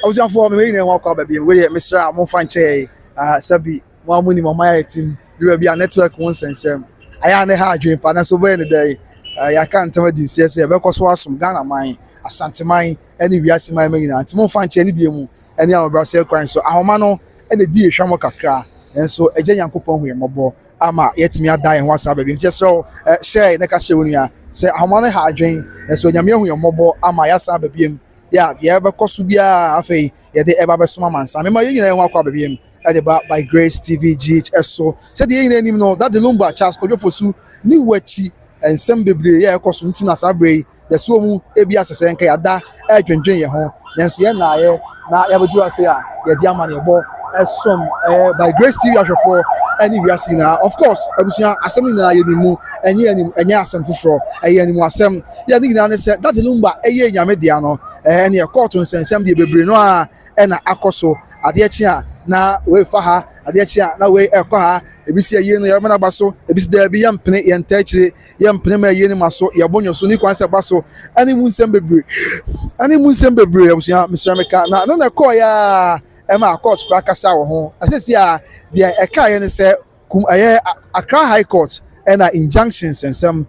was your form in walk up baby we Mr. Amonfanche sabi mo amuni mo my team we will be a network once and some I am a hard dream partner so when the day I can't tell this yes e be ko so asum Ghana man Asante man any wiase man me na Timo Fanche any die mu any our Brazil kwan so ahoma no e na die hwamo kakra enso eje Nyankopon hu yemobo ama yetimi ada ho asa baby nti so share na ka share wonua say ahoma no ha adwen enso nyame hu yemobo ama yasa babiem ya the ebe koso bia afei ye de eba besoma mansa me ma yina ho akwa babiem by Grace TV GHS so said the yina nim no that the Lumba Charles Kojofosu ni wachi ensem bebre ye koso nti na sabre the so mu ebi asese nka yada adwendwen ye ho nenso ye na ye na ya bedu ase a ye di amane ebo esom by Grace TV ahwefo any we are na of course abusua asem na ye nimu enye asem foforo eye nimu asem ye ni na say that Lumba eye nyame dia no ene e court nsensem de bebre no a na akoso ade achi a na we fa ha ade achi a na we ekọ ha ebisi eye no ye mena baso ebisi da bi yampene ye ntachire yampene ma ye ni maso ye bonyo so ni kwanse baso ani mu nsem bebre abusua Mr. Meka na ko ya Emma court kwa kasa wo ho asesi a de eka ye ne se Accra High Court na injunctions and some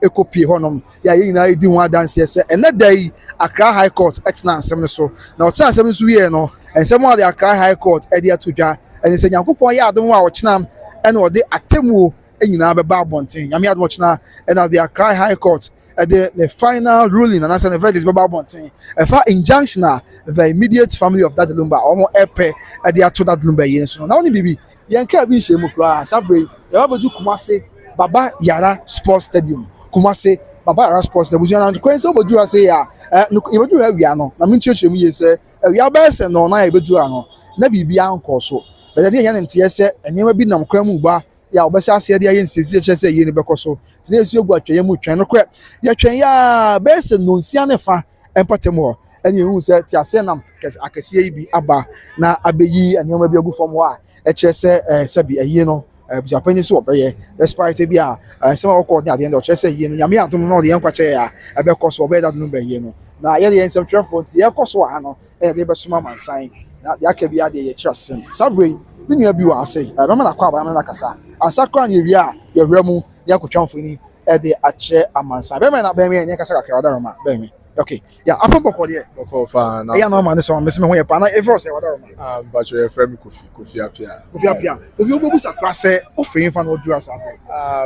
ekopie honom ya ye na edi ho adanse se ena dai Accra High Court etna ansem so na o tsa ansem so wie no ensem wa de Accra High Court e de atodwa ene se Nyankopon ya adom a wo chenam ena o de atemu enyina beba abonten nyame adom chena ena de Accra High Court the final ruling and answer the verdict is about bonting. If our injunction the immediate family of that Lumba or epe at the to that Lumba yes. Now only baby yanka bi shemu kra sabre ya ba do Kumase Baba Yara Sports Stadium. Kumase Baba Yara Sports the buziana and kwen so bodu ase ya no e bodu ha wi ano na me chiechemu ye se wi aba se no na e bodu ano na bibia anko so. But the yan ntie se enema bi nam kwa mu ba ya obesa ase de ayen sisi chese ye ne bekoso tine esu egu atwen mu twen no kwe ya twen ya bese no nsia ne fa empatemo ene hu se ti ase nam akese yi bi aba na abeyi anema bi agu fom ho a chese sabi ayi no Abusuapanin so obeye despite bi a some of court at the end of chese yi no nyame atom no de yankwa che ya abekoso obey that no be yi no na ye de ensem twefo ti ye koso ha no e de besoma mansan na ya ka bi ade ye kyerasem sabre nua bi wa ase ba ma na kwa ba na kasa asakra nye wi a ye wramu ya kotwanfoni e de ache amansa be me na be me nye kasa kakra wadaroma be me okay yeah apon boko de boko fa na ya no man so me ho ye pa na evro se wadaroma but you frame kofi apia obi obobu sakra se ofin fa na odu asa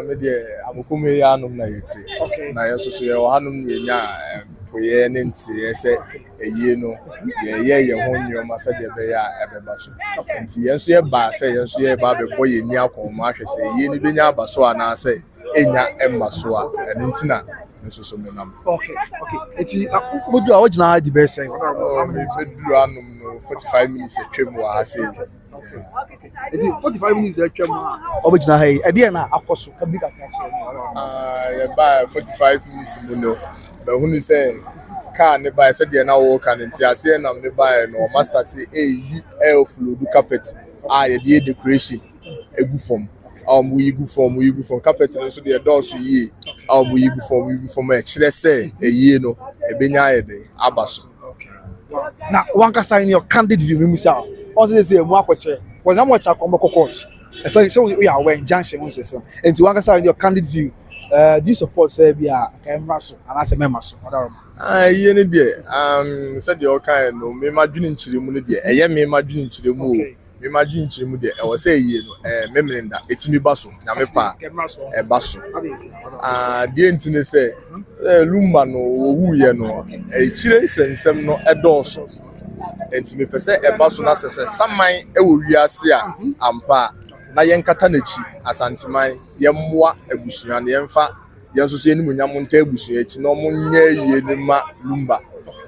me de amokume ya anum na yete na yeso so ye hanum ye nya poye ne nti ese eye no ye ho nyoma se de be ya ebeba so nti yeso ye ba se yeso ye ba be boye ni akoma ahwe se ye ni benya abaso ana se enya emma so a enti na nso so menam okay eti odu a ogina di be say me fedru anum no 45 minutes atwam wa ha say eti 45 minutes atwam ogina ha e de na akoso ka bi ka kache ye ba 45 minutes mu no ba hunu say car ne ba say de na wo kan nti ase na me ba no master ti air flow du carpet ye de decoration egu form we go from carpet so the doors yi we go from e kire say eyi no e benya ye de abaso na one can sign your candid view me musa also say mu akoche was am watch akombo court e fa so we are when junction once so and one can sign your candid view do you support say bia camera so and as a member so ye ne de said the kind no me madwini nchire mu ne de eye me madwini nchire mu me madwini nchire mu de e wo say ye no memrenda etimi baso na me pa e baso de ntine say Lumba no wo ye no e chire sensem no edoso entimi pese e baso na sese saman e wo wiase a ampa na yenkata na chi asanteman yemmoa abusua na yemfa yenso so eni munyam nta abusua echi no munye ye ni ma Lumba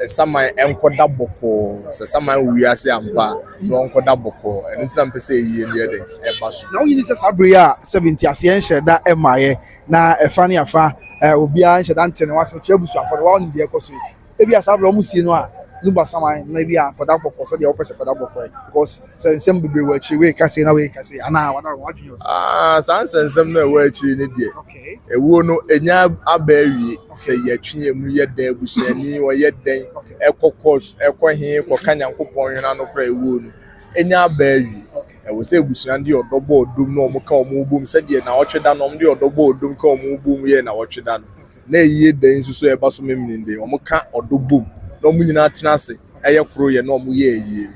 saman enkoda boko se saman wo wiase ampa no enkoda boko eni tina mpese ye ni ede e baso na wo yini se sabre a 70 ase enhye da emaye na efa ne afa obi a enhye da ntene wasem che abusua for wa on de ekoso ebi asabre o musie no a Lumba Sama maybe a Podaboko, so the opposite Podaboko, because some be where she will say, no way, can say, and now what you sans and some no way in it. Okay. A wono, a yab, a berry, say, yet, yet there, we say, any or yet day, echo court, echo here, or canyon coupon, and no pray wound. A yab berry. I will say, we send your double doom, no more come boom, said ye now, watch it down on your double doom, come boom, ye now, watch it down. Nay, ye days to say about some in the Omoka or do boom. No meaning at Nasi, a crew, ye no more ye.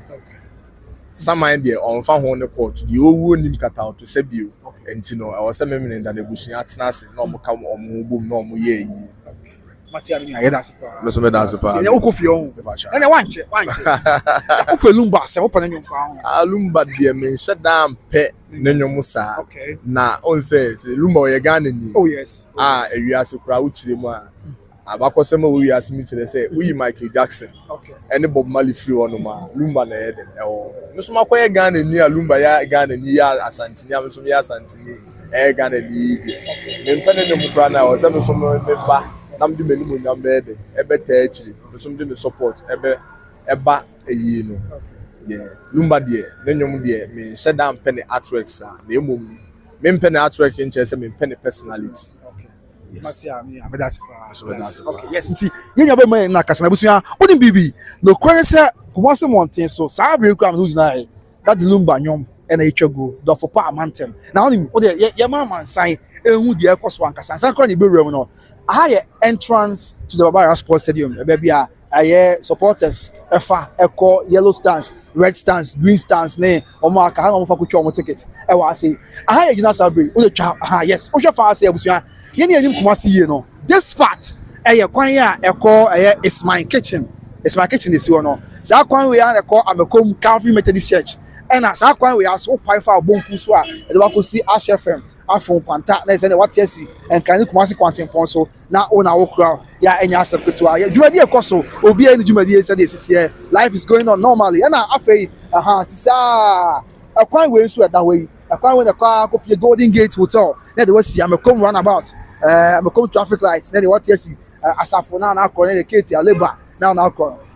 Some idea on found on the court, the old wound cut out to save you. And to know, I was a member in the bush at Nasi, no more come on boom, no more ye. Mr. Medazapa, and I want it. Lumba, so open your crown. Lumba, dear me, shut down, pet, Nino Musa. Okay. Now, on says, Lumba, you're gone. Oh, yes. You are so proud to them. About some we asked me to say, we Michael Jackson. Okay. And Bob Marley flew on Lumba, Mr. Makoya Ghana near Lumba, Ghana near Asantina, Mr. Santini, Air Ghana, the Penny was ever someone back. I'm doing minimum number, a better actually, some doing support, eba a year. Yeah, Lumba dear, then you dear, me shut down penny artworks, the mum, men penny artwork in chess and penny personality. Yes, okay, yes, see, you never mind, Nakasan, wouldn't be no question, once a month, so Sabi come lose night, that's Lumba Yom. And a go do for pa mantem. Now your mama sign who the air cost one casan. Sankrani Bureau. A higher entrance to the Barbara Sports Stadium. Baby, a supporters, Efa, Echo, yellow stands, red stands, green stands, nay, or mark a hand of a ticket. I was say, a higher general sabri, yes, Osha Fast, Yenny Kumasi, you know. This fact, a quanya, Echo, is my kitchen. It's my kitchen, this you know. So I can't we are a call, I'm a comb Calvary Methodist Church. And as I we are so powerful, bon puswa, and we could see Ash FM, Afon Quantatness, and what yes, and can you come as a quantum ponso, now on our crowd, yeah, and your subject to our Jumadia Coso, or be any Jumadia said this here. Life is going on normally, and I say, a quite way so that way, a quite when the car copy Golden Gate Hotel, then they will see I'm a come runabout, I'm a come traffic lights, then what yes, as a for now, the Katie, a labor, now,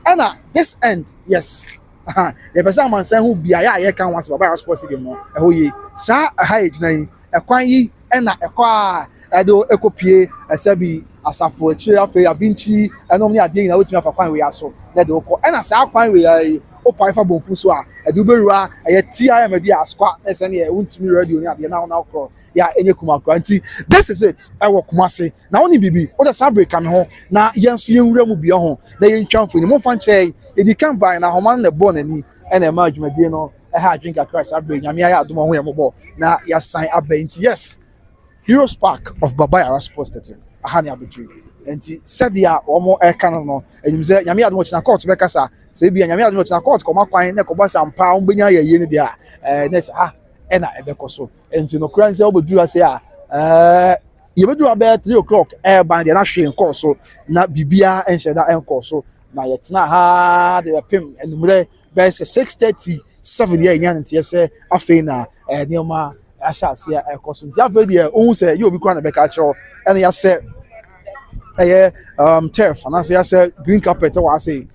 and this end, yes. The person man say who be I can once Barbara Sports Stadium no e ho yi sa ha ejina e kwan yi e na e kwa e do ekopie e se bi asafo echi afa abinchi enom ni ade na wotumi afa kwan we aso na de okọ e na sa kwan we ai o pai fa bonpu so a e do berua e ti am de askwa e se na e wontumi radio ni ade na okọ ya enye kumakura nti this is it e wo kumase na oni bibi o da sabre kan ho na yenso yenwura mu bia ho na yentwamfo ni mo fa nche e di kan ban na homan na bo na ni e na ma adwumadie no e ha drink akra sabre nyame ya adom ho yembo na ya sign abba nti yes Heroes Park of Babaya Sports Stadium aha ni abetri nti sadia omo e kan no enyim se nyame adom china court be kasa se bia nyame adom china court ko makwan na ko basa mpa ombenya ye ni dia na se ha e na ebe koso enti no kran se obodu ase a ye bedu about 3 o'clock ban dia na hwe nko so na bibia enhyeda enko so na yetna ha de pem enumre be 6:37 ye nya nti se afi na neoma asha ase enko nti afi de ohun se ye obi kran na be ka chiro ene ya se turf and as I said green carpet I say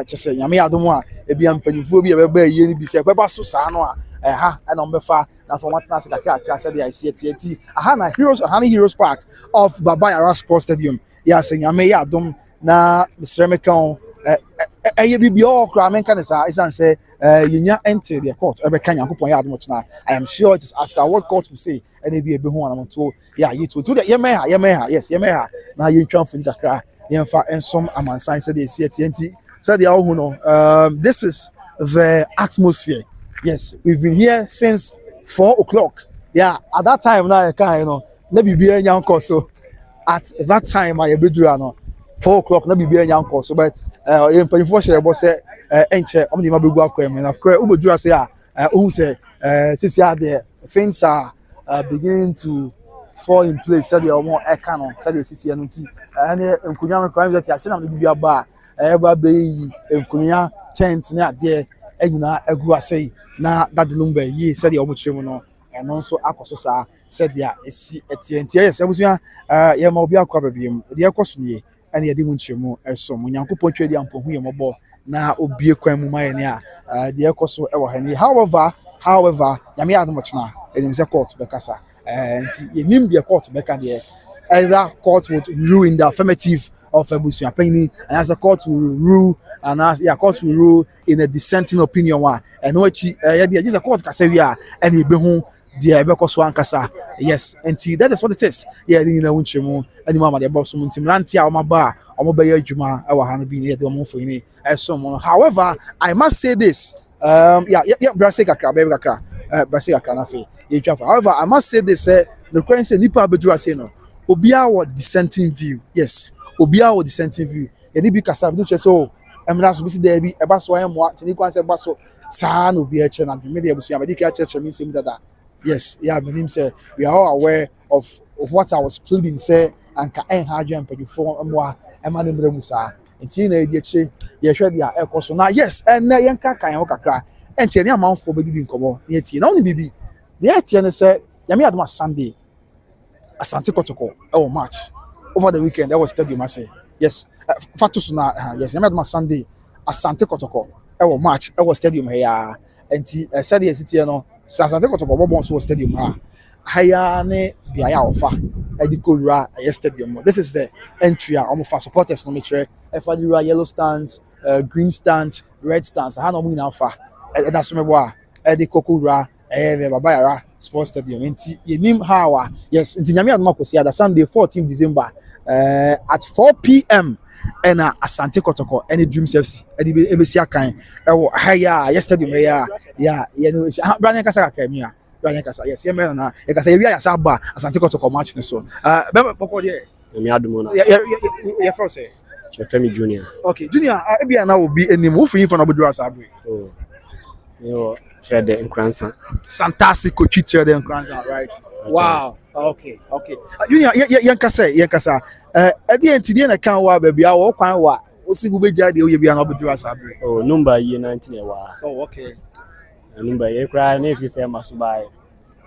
just say nyame adom a ebi ampanifo bi e be ba ye ni bi se be ba so sa no a ha na on be fa na for what na se kakra said I see it aha na Heroes Park of Babaya Sports Stadium ya say nyame ya adom na Mr. Mekan bi all kra men kan say isan say yinya enter the court e be kan yankopon ya adom na I am sure it is after what court will say and e be ho anam to ya you to the yemeha yes yemeha na yin twamfo ni kakra yemfa ensom amansan say they see it so they all know this is the atmosphere. Yes, we've been here since 4 o'clock. Yeah, at that time now you know na bibia nyanko so at that time I bedru no 4 o'clock na bibia nyanko so but yen panifo share bo say enche omdi ma begu akwem na of course ubedru say who say sisi there things are beginning to fall in place said the omo eka no said the city anti ane nkunya crime that ase na bibia ba eba be nkunya tent na there enyina egu asei na that Lumba ye said the omo chemu no and also akoso sa said there esi etienti yes abusua ye ma obi akwa babiem de ekoso nie ene ye de mu nchemu eso munyankopon twedi ampo hu ye mobo na obie kwan mu mayɛ ne a deɛ ɛkɔ so ɛwɔ ha ne however nyame adom kyena ɛnim sɛ court bɛkasa nti yɛnim deɛ court bɛka deɛ either court would rule in the affirmative of Abusuapanin, and as a court will rule, and as court will rule in a dissenting opinion. And no, just a court Kasavia, and he be home, dear Bekoswan Kasa. Yes, and that is what it is. Yeah, you know, Winchimo, and the Mama, the Boss, Lantia, or my bar, or my Juma, our hand being here, the Monfini, as someone. However, I must say this. Brasika, baby, Brasika, however, I must say this, the currency Nipa Bedra say no. Obia or dissenting view, yes. Obia or dissenting view. Any big cassa, don't you so? I'm not supposed to there be a bass. Why am watching? You can't say basso. San will be a channel. Maybe I was a church means him that. Yes, yeah, my name said we are all aware of what I was pleading, say, and can hard you and pay for moi, and my name Musa. And you know, you should be a course now. Yes, and Yanka can cry. And tell your amount for didn't come on. Yet, you know, baby. The ATN said, Yami had my Sunday. Asante Kotoko, March over the weekend. That was stadium. I say yes. Fatus na yes. I met my Sunday. Asante Kotoko, March. That was stadium here. And said yes, it's no. Asante Kotoko, Bobon was stadium. Haya ne biaya ofa. Edikura stadium. This is the entry. For supporters no metre. Efadura yellow stands, green stands, red stands. I no win alpha. That's me boy. Edikokura. Babayara Sports Stadium. Yenim Hawa. Yes, in Nyame Adoma Kosi ada Sunday 14th December at 4 p.m. and Asante Kotoko any Dreams FC. Edi ebesi akan ewo haya yes stadium ya you know Brian Kasa Akemia. Brian Kasa yes ye me na e kasa ewia ya saba Asante Kotoko match ne so. Be poko de Nyame Adoma na. Ya from say Chefemi Junior. Okay, Junior ebia na obi enim wo fin for na obedu asabre. Oh. Yo Trade in Cranson. Fantastic coach trade in Cranson, right? Wow. Okay. Junior, yankasa. Edi entidi na kan wa baby a wo kwan wa. O si bu beja de o ye bia na obedu asabre. Oh, Lumba year 19 e wa. Oh, okay. Lumba ye kra na if you say maso buy.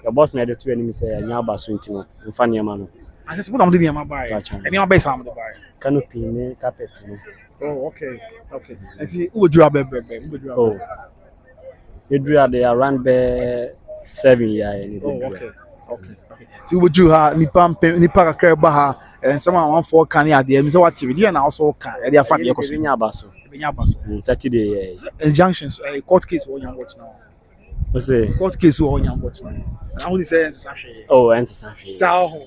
The boss na dey to enemy say anya baso ntino. Mfa niam no. I just put am dey niam buy. Any am buy some dey buy. Canopy ne carpet no. Oh, okay. Enti wo dura bebe. Oh. You do at the around 7 years. Oh, okay. So we do ha nipa kakra ba ha and someone want for can ya there. Me say what TV na also can. They are fat here cause Benya baso. Saturday injunctions court case we yan watch now. What's it? Court case we yan watch now. And only say ensashe. Oh, ensashe. Sao.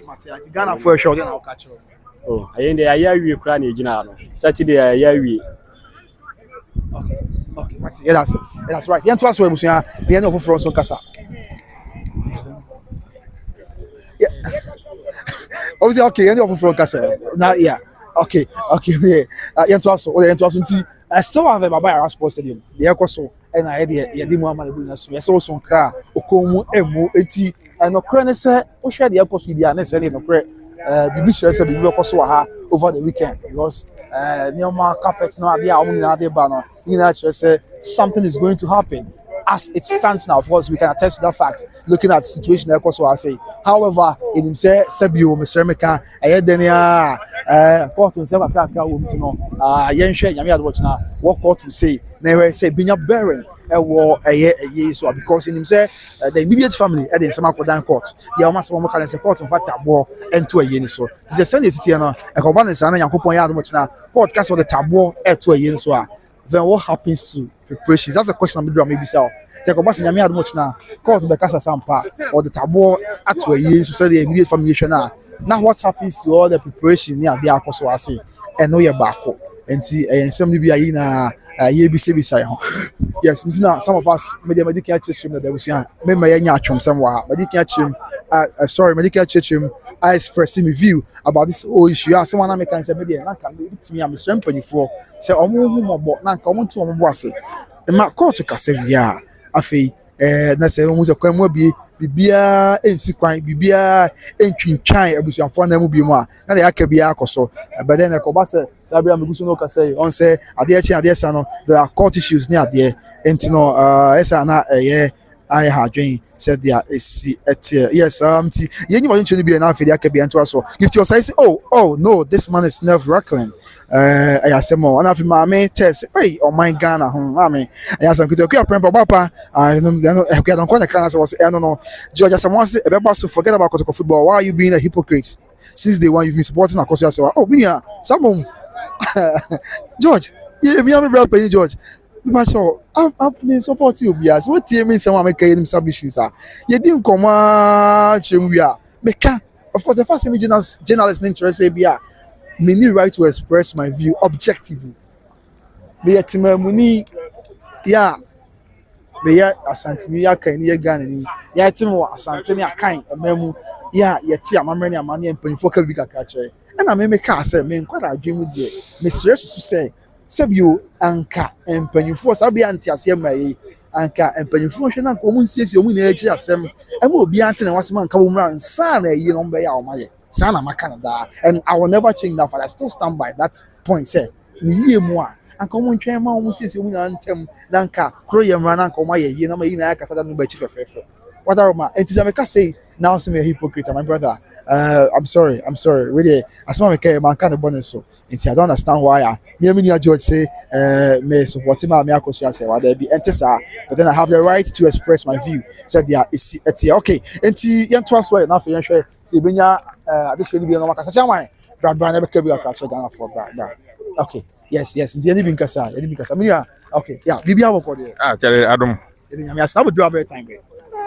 Mate Ghana for sure then I'll catch you. Oh, I dey aya wi kra na ejina no. Saturday aya wi. Okay, yeah, that's right. Yeah, to us, the end of Frozen Casa. Yeah, obviously, okay, end of Frozen Casa. Now, yeah, okay, yeah, to us, I still have a Baba Sports Stadium. The Ecoso, and I had the Muhammad so some car, Okomu, Emu, Eti, and no credit, sir, or share the Ecoso with the honest and no credit. BBC be over the weekend because Neoma carpets no idea banner. Say something is going to happen as it stands now. Of course, we can attest to that fact. Looking at the situation, I say. However, in him say Sebio, Mr. Meka, court will say what court will say. Never say Binya Baron. So because in him say the immediate family at the Sama Kodan court, the almost one can support of that taboo and to a yen so. This is a Sunday city and a Coban and Yakupon Yard much now. Court cast for the taboo at to a yen so. Then what happens to preparations? That's a question I'm going to maybe sell. Take a bus in Yamia much now. Court the Casa Sampa or the taboo at to a yen so say the immediate family now. Now what happens to all the preparation near the Akoso I say and no your back and see and somebody be a yes, now some of us medical church room that was remember somewhere medical church medical church room I expressing my view about this whole issue. Someone American said media it's me I'm a for say na come to boss ma court kase ya afi na say mu se kwan mu bibia ensi kwan bibia entwintwan abusuafo na mu bi mu a na dey aka bia akoso but then ko ba say sabia meguso no ka say on say ade sa no there are court issues near there enti no esa na I had dream said there is yes you want to be an affiliate can be into us so if you say oh no this man is nerve-wracking I say more and after my test hey oh my Ghana mommy I ask you to papa I don't quite can was I don't know George someone say about to forget about football why are you being a hypocrite since day one you've been supporting across yourself oh me someone George yeah me am paying George I've been supporting you bias what team mean someone make him submissions are you didn't come chimwia meka of course the first image journalist interest say bia me need right to express my view objectively me yatimamuni ya me ya asantini ya kan ya Ghana ni ya timu asantini akan ememu ya yeti amamre amane empanifo ka bi kakra kire na me ka say me nkwara adwemu de me serious say sebio anka empanifo sabi anti ase mai anka empanifo hwe na ko mu nsiesie mu na echi asem ema obi ante na wasema anka bo mra nsa na yi no mbe ya o maye sana makanda and I will never change that for I still stand by that point say ni yie mu a anka mo ntwen ma mo nsiesie mu na ntem na anka kro ye mra na anka o maye yi na ma yi na ya kata da no ba chi fefefe what are ma enti say now some a hypocrite my brother I'm sorry really as my man kind of bonus so I don't understand why me George say me support him me akoso say why there be enter but then I have the right to express my view said yeah it's okay enti yento aso na fe hwe say benya adesoni bi no makasa chaman bra na be ka bi aka che Ghana for bra okay yes enti any bi nkasa me okay yeah bibia woko there tell Adam enti me asa do about time be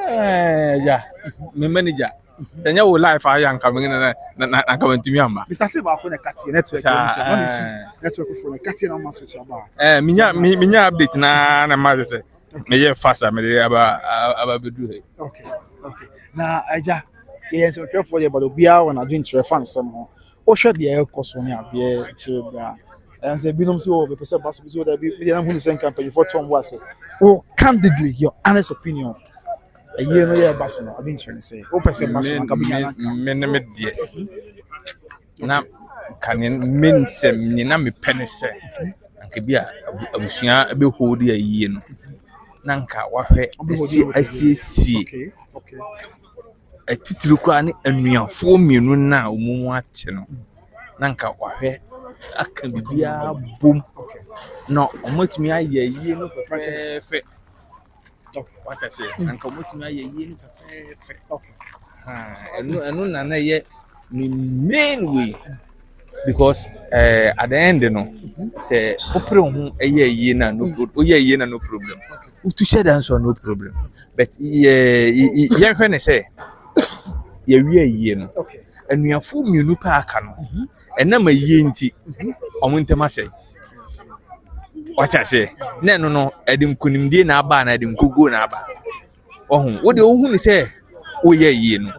yeah me manager then you life I am coming na coming to me amba Mr. Silva for the Kati network network for the Kati na switch aba minya update na ma say me ye faster me aba bedu he okay na aja yes we for the but obia when I doing trade fans some o show the air cost on here chebra and say binom so be person pass so that be na hu sen campaign for Tom was oh candidly your honest opinion a year no year basso no I've been trying to say o person basso na kabia me die na kan men se me na me pene se anka bia abusua be hold ya yie no na nka wahwe asi okay atitiri kwa ne anuafo mienu na omumu ate no na nka wahwe aka bibia bom no omotumi aye yie no fe what I say anka omotumi aye yie no fe enu na ye main way because at the end no say opre hu aye yie na no problem to share answer no problem but ye hwe ne say ye wie yie no anuafo mienu pa aka no enama yie nti omuntema say what I say no edim kunimdie na aba na edim kugo na aba ohun wo de ohun ni say oye yie no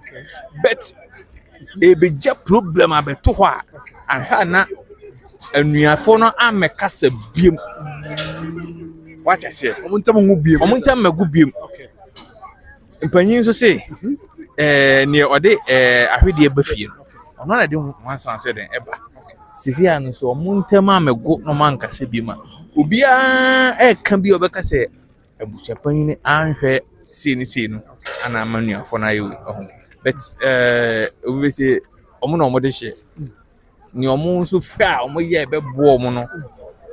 but ebeja problem abeto ho a anha na anuafo no ameka sa biem what I say omuntema magu biem mpanyin so say ne ode ahwede ba fie ono na de wansan so den eba sisi anu so omuntema magu no manka se biem obia kan bi obeka se abusuapanin anhwe se no ana amanuafo na yewe but we say omo na omo de hye ni omo so fa omo ye be bo omo no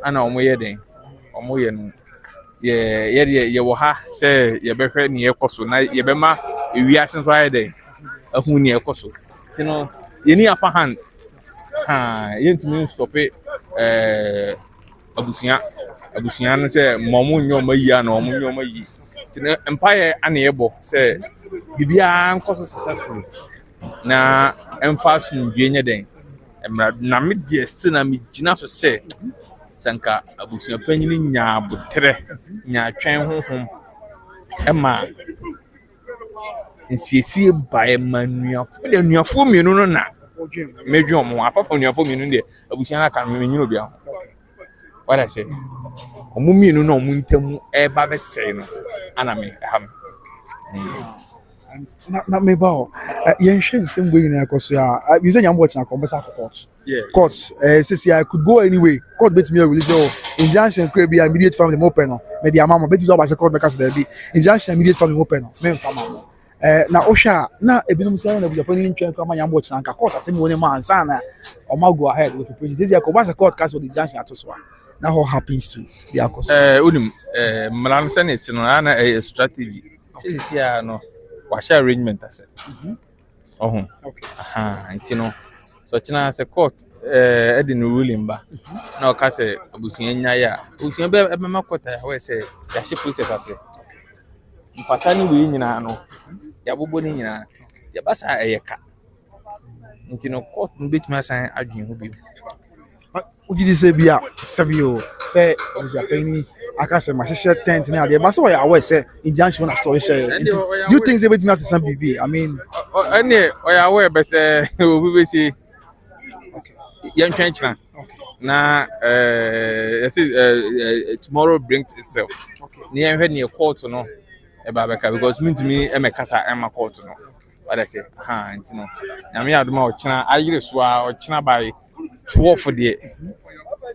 ana omo ye den omo ye no ye wo ha se ye be hwe ni ekoso na ye be ma ewi asen so aye den ahu ni ekoso ti no ye ni apa hand ye ntumi stop abusua no se momo nyoma yi ana omo nyoma yi ti na empire ana yebo se bibia nkoso successful na emphasize ndue nye den na me die still na me gina so se sanka abusua panyini nya abotre nya twen honhom ema nsiesie bae manuafo de nuafo mienu no na medwe omo apafa nuafo mienu de abusua aka me nyino bia what I say omo mienu no omo ntamu eba be sei no ana me ham na me ba yen hwe nsem gbe nyina akoso ya you say nyam watch na conversa court court say I could go anyway court bet me release injunction could be immediate family open no me dia mama bet you about court because there be injunction immediate family open no me mama na ohwa na ebinom say na Abusuapanin ntwa kwa nyam watch na nka court atemi woni ma ansa na o ma go ahead with the process this year ko ba court case with the injunction atoso na what happens to the akoso unim mlan senate no na a strategy sisi ya no washa arrangement ase okay nti no so china se court edi no ruling ba na o ka se abusuan nya ya abusuan be makota ya we se ya shi process ase mpatani we nyina no ya bobo ni nyina ya basa eyeka nti no court mbetuma asan adwen ho bi ugidi se bia sabio say Abusuapanin akase ma hye tent na ade ba so ya awe say injunction na story share you think say betimi ase some bibi I mean any oya awe but obi be say yan twenchina na tomorrow brings itself ni yan hwe ni court no e ba beka because me to me e mekasa e ma court no what I say nti no na me adoma o china ayire so a o china by 12 de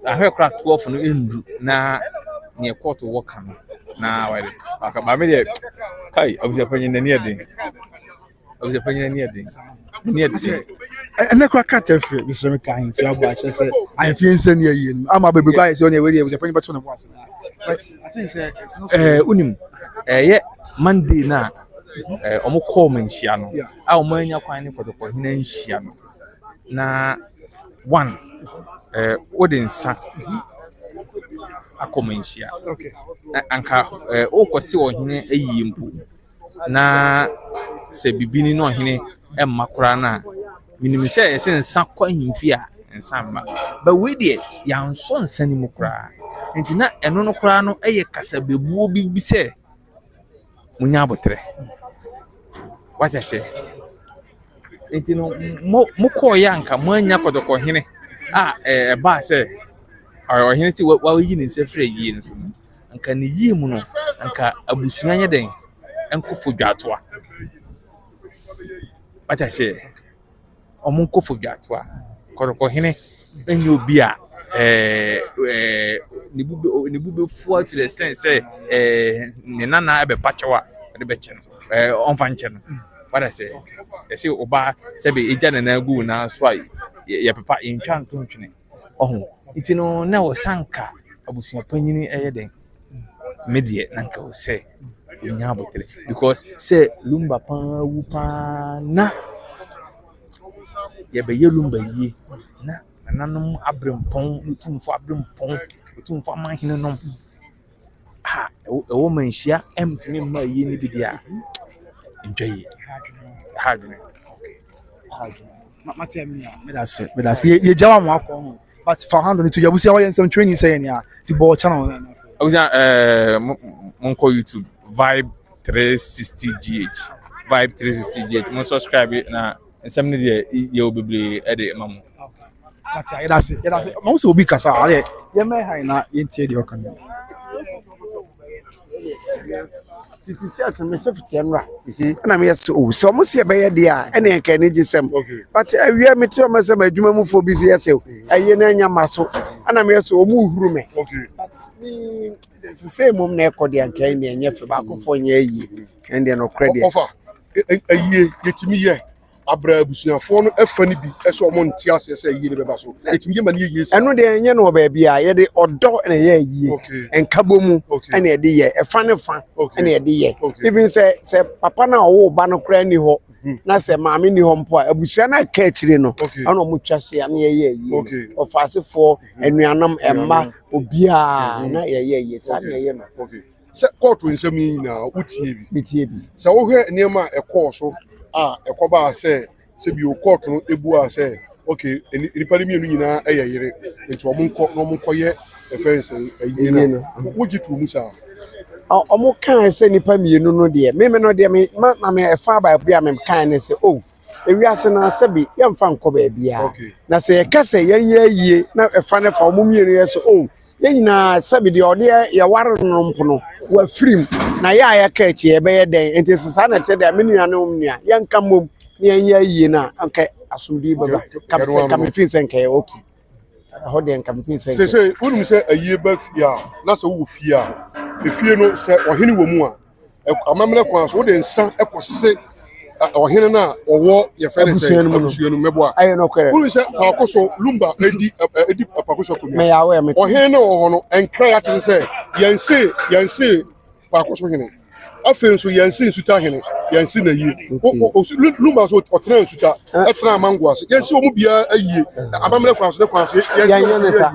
ahwe kra 12 no endu na ne court work no na wale aka ba me de kai Abusuapanin na ne de Abusuapanin na ne de ne de ene kra ka tefe Mr. Meka ahemfi abo ache say ahemfi nsen ye yi ama bebe gba ese onye we de Abusuapanin beto na boss but I think say it's not unim ye Monday na omo call menhia no a omo anya kwan ne protocol hina nhia no na one odinsa akomenhia okay anka okwose ohine ayimpu na se bibini no ohine emmakora na minimi se esensa kwa himfi a ensamma ba we de yanso nsani mukura enti na eno no kura no eye kasa bebuo bibi se munya abotre what I say enti no mo ko yanka mo anya kodoko hene ba se ohene ti wa yi ni se frɛ yi no anka ne yi mu no anka abusuan nya den enkofo dwatoa what I say omunkofo dwatoa kodoko hene enye obi a ni bube fu to the sense say ne nana ebe pachawa de be che no onfa nche no what I say say oba say be eja na gu na so ya papa intwa nto ntwene iti no na wo sanka Abusuapanin eye den medie nanka wo say nya abotere because say Lumba pa wu pa na ye be ye Lumba yi na nanom abrempon utumfo abrempon utumfo manhene nom ewo manhia emtumi ma yi ni bidia ntwaye hadwene me that's ye jawa mo akọ but for hand on to yabusia wa yensem training say ya ti bo channel na abusia monko YouTube Vibe 360GH Vibe 360GH mo subscribe na ensem ne de ye obebre e de mamo Matia, that's it. Most will be Casa. Yeah, may I not into the ocean. It is certain myself, and I'm yes to so almost here by a dear, and I can eat some. But we are meeting myself, I do move for busy yourself. I am muscle, and I'm yes to move room. But it's the same mom neck or the uncanny and yet for ye, and then no credit offer a year, get me here. Abra Abusuafo no afani bi eso mo ntia ase say yi ne beba so etimi ma ne yi so eno de enye no baabi a ye de odo na ye yi enkabo mu na ye de ye efa ne fa na ye de ye even say papa na owo ba no kra ni ho na say maame ni ho mpo a abusua na ka akire no ana mo twase na ye ye yi ofasefo enuanam emma obi a na ye ye sa na ye no se court nsem yi na utie bi se wo hwe niam e court so ekoba say bi o court no ebu a say okay nipa mi enu nyina eyeyere nti omonko no omonko ye defense eyie no wogitu mu sa omo kan say nipa mi enu no de me no de me na me efa ba bia me kan ne say oh ewiase na say bi ye mfa nko ba bia na say ka say ye yie na efa ne fa omo mi enu ye so oh yɛn nyinaa sɛbi deɛ ɔde yɛware no mpo no wafirim na yɛ a yɛka akyi yɛbɛyɛ dɛn nti sesa na ɛte dɛ me nua ne wo nua yɛnka mmom na yɛnyɛ yie no a anka asomdwe bɛba kamefii sɛ nka yɛ okay ɛhɔ deɛ kamefii sɛ sɛ wonim sɛ ayie ba fie a na sɛ wowɔ fie a efie no sɛ ɔhene wɔ mu a amammerɛ kwan so wode nsa ɛkɔse ɔhene no a ɔwɔ yɛfɛ ne sɛ abusua no mmɛboa wonim sɛ paako so Lumba ɛdi paako so akonnwa ɔhene no wɔ hɔ no ɛnkra yɛakyere sɛ yɛnse paako so hene afei nso yɛnse nsuta hene yɛnse na yie Lumba so ɔtena nsuta ɛtena amango ase yɛnse ɔmo biara ayie amammerɛ kwan so ne kwan so yɛnyɛ ne sa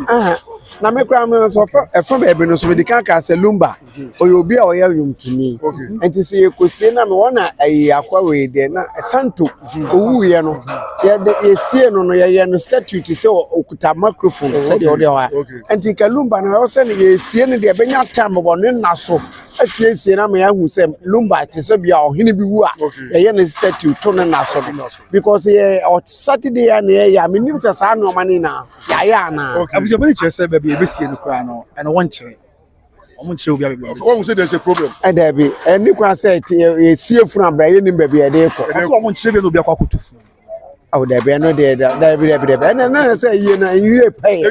na me kura me so ɛfa baabi no so me dika ka sɛ Lumba ɔyɛ obi a ɔyɛ yomtuni enti sɛ yɛkɔsie na me wɔna ayi akwa wei de na santo owuiɛ no yɛsie no no yɛyɛ no statute sɛ okuta microphone sɛ deɛ ɔde hɔ enti ka Lumba no ɛwɔ sɛ no yɛsie no deɛ ɛbɛnya time wɔ ne nna so asiesie na me ahu sɛ Lumba te sɛ bia ɔhene bi wu a yɛyɛ ne statute to ne nna so because Saturday ya na yɛyɛ a menim sɛ saa nneɔma no na yɛayɛ anaa Abusuapanin kyerɛ sɛ baabi ebesie no koraa no ɛno wɔnkyerɛ ɔmo nkyerɛ obi abɛbi ɔmo sɛ there's a problem dabi ɛni kwa sɛ yɛsie funu abra yɛnim baabi yɛde kɔ ɔso ɔmo nkyerɛ bi na obi akɔ akoto funu awo dabi ɛno deɛ dabi ɛna na sɛ yie na enwie pɛyɛ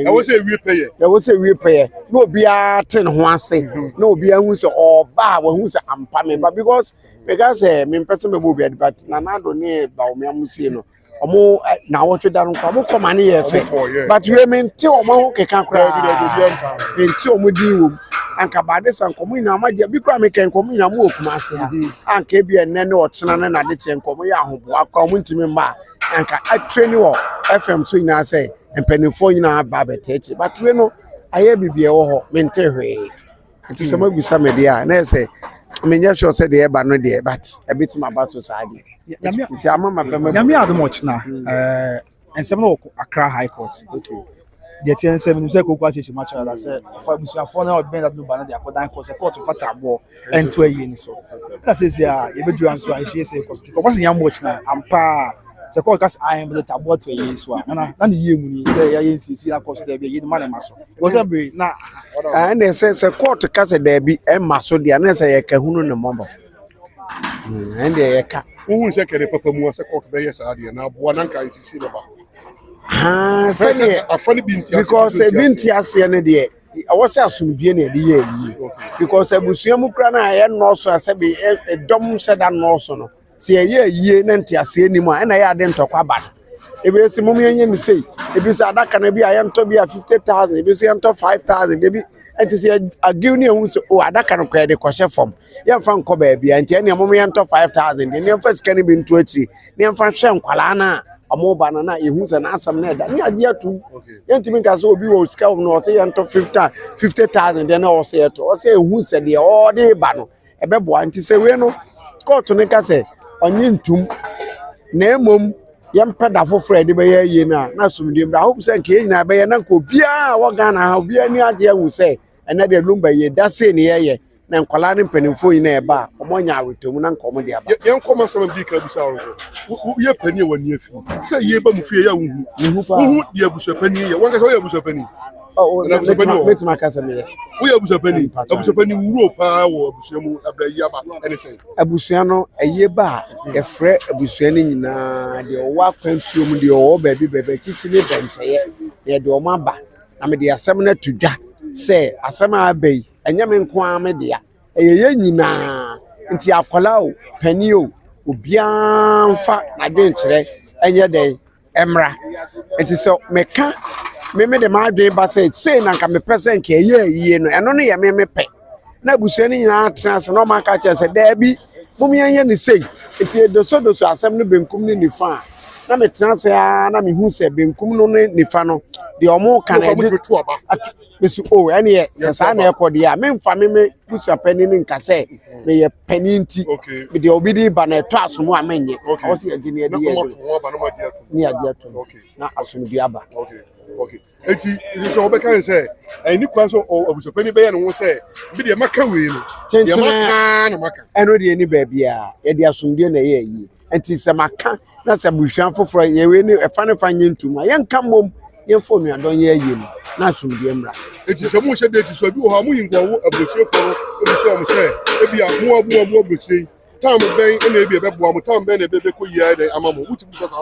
ɛwɔ sɛ ewie pɛyɛ na obiara te ne ho ase na obiara hu sɛ ɔba a wahu sɛ ampa me ba because sɛ mempɛ sɛ mɛbɔ obi adi but nanado ne baomi amusie no ɔmo na wɔtwe da no ɔmo kɔma ne yɛ fɛ but we mente ɔmo ho keka koraa mente ɔmo din wom anka baade sa nkɔmo nyinaa magye bi koraa meka nkɔmo nyinaa mo wɔ kuma ase anka ebi ɛnɛ ne ɔtena ne nade kyɛ nkɔmo yɛ ahoboa koraa ɔmo ntimi mma anka atwe ne wɔ FM so nyinaa sɛ mpanimfoɔ nyinaa ba abɛtɛ akyi but we no ayɛ biribi ɛwɔ hɔ mente hwee nti sɛ mabusa me deɛ a na yɛ sɛ menyɛ sure sɛ deɛ ɛba no deɛ but ɛbɛtumi aba to saa deɛ nti ama ma bɛma nyame adom ɔkyena nsɛm no wɔ Accra High Court deɛ tiɛ nsɛm nim sɛ koko akyekye ma kyerɛ da sɛ fa abusuafoɔ na ɔbɛn da Lumba no de akɔdan kɔ sɛ court fata aboɔ ɛnto ayie ni so ɛna sɛsi a yɛbɛduru nso a ɛhyɛ sɛ kɔ so kɔkɔ sɛ nyame ɔkyena ampa sɛ kɔ ka sɛ ayɛ bɛde taboɔ to ayie so a na ne yie mu ni sɛ yɛayɛ nsiesie na kɔ so daabi ayie no ma ne ma so wɔ sɛ bere na ɛnɛ sɛ court ka sɛ daabi ɛma so deɛ na sɛ yɛka hunu ne mmɔbɔ ɛndeɛ yɛka wohu sɛ kɛde papa mu sɛ court bɛyɛ saa deɛ na aboa na nka nsisi bɛba sɛdeɛ afa no bi nti because ebi nti aseɛ no deɛ ɛwɔ sɛ asomdue na yɛde yɛ ayie because abusua mu kora no a ɛyɛ nnɔɔso a sɛbi ɛdɔm hyɛ da nnɔɔso no sɛ yɛyɛ ayie na nte aseɛ nim a ɛna yɛ ade ntɔkwa aba no ebi sɛ mom yɛnyɛ ne sei ebi sɛ adaka no bi a yɛntɔ bi a 50,000 ebi sɛ yɛntɔ 5,000 ebi ɛnti sɛ agiw ne ɛhu sɛ o adaka no kora yɛde kɔhyɛ fam yɛmfa nkɔ baabi a nti ɛnea mom yɛntɔ 5,000 deɛ ne yɛmfa sika no bi nto akyiri ne yɛmfa hwɛ nkwalaa no a ɔmo ba na yɛhu sɛ n'asɛm na ɛda ne agye atum yɛntumi nka sɛ obi wɔ sika no ɔsɛ yɛntɔ 50,000 deɛ na ɔsɛ yɛtɔ ɔsɛ ɛhu sɛ deɛ ɔde ba no ɛbɛboa nti sɛ wei no court no ka sɛ ɔnye ntum na mmom yɛmpɛ da foforɔ a yɛde bɛyɛ ayie no a na asomdue mbra hope sɛ nka yɛ nyinaa bɛyɛ na nka obiara a wɔ Ghana ha obiara ni agye ahu sɛ ɛnɛ deɛ Lumba yɛ da sei ne yɛyɛ na nkwalaa ne mpanimfoɔ nyinaa ɛba a ɔmo nya awetɔmu na nka ɔmo de aba yɛn kɔma sɛm bi ka busa ɔro so yɛ pani wɔ ne afi sɛ yɛ ba mu fie yɛ wohu deɛ abusuapani yɛ wɔn kasa wɔyɛ abusuapani mɛtumi aka sɛ meyɛ woyɛ abusuapani wuro paa wɔ abusua mu abra yi aba ɛne sɛ abusua no ɛyɛ ba a yɛfrɛ abusua no nyinaa deɛ ɔwɔ akwantuo mu deɛ ɔwɔ baabi akyikyi ne bɛnkyɛeɛ na yɛde ɔmo aba na mede asɛm no ato dwa sɛ asɛm a aba yi ɛnyɛ me nko ara me dea ɛyɛ yɛ nyinaa nti akwala o pani o obiara mfa n'adwenkyerɛ ɛnyɛ dɛ ɛmmra nti sɛ meka me de m'adwen ba sɛ sei na nka mepɛ sɛ nka ɛyɛ ayie no ɛno no yɛ me pɛ na abusua no nyinaa tena ase na ɔma aka kyerɛ sɛ daabi mom yɛnyɛ ne sei nti ɛdosodoso asɛm no benkum ne nifa a na metena ase a na mehu sɛ benkum no ne nifa no deɛ ɔmo ka na ɛde bɛsi o ɛneɛ sɛ saa na ɛkɔ deɛ a memfa me busuapani no nka sɛ meyɛ pani nti deɛ obi de ba na ɛtɔ asom a menyɛ ɔwɔ sɛ yɛgye ne yɛde ne yɛde atom na asomdue aba eti sɛ ɔbɛka sɛ ɛni kwan so abusuapani bɛyɛ ne ho sɛ bi deɛ maka wei no deɛ maka na maka ɛno deɛ ni baabi a yɛde asomdue na ɛyɛ ayie nti sɛ maka na sɛ abusua foforɔ yɛwei ne ɛfa ne fa nyɛ ntum a yɛnka mmom ye phone ya don ye yie na asumdie mra eti se mu hye date so bi wo ha mu hinko wo abrochire fo obi so am se ebi amu abrochire time ben na ebi ebeboa mu time ben na ebe ko yie dey amamu wuti mu so sa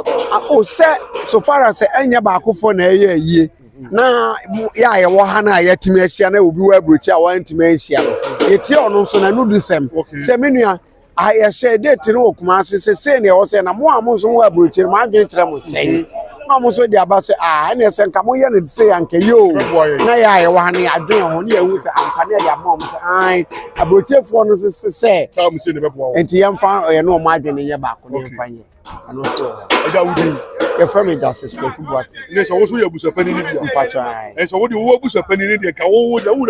o se so far as enya ba akofo na eye yie na ya ye wo ha na ya timi ahia na obi wa abrochire a wan timi ahia no eti ono so na no do sem se menua I said that no kuma se ne o se na mo amonso wo abrochire ma adwen kire mo sen amonso dia ba se na se nka mo ye ne se yanke yo na ya ye wa ne adwen ho ne ewu se ampa ne ya mo se ai abrochire fo no se ka mo se ne bebo enti yemfa ye no mo adwen ne ye ba ko ne mfa ye ano so eja wudi ye from justice ko ku boat ne so wo so ye Abusuapanin ni bia mpacha so wo de wo Abusuapanin ni de ka wo da wo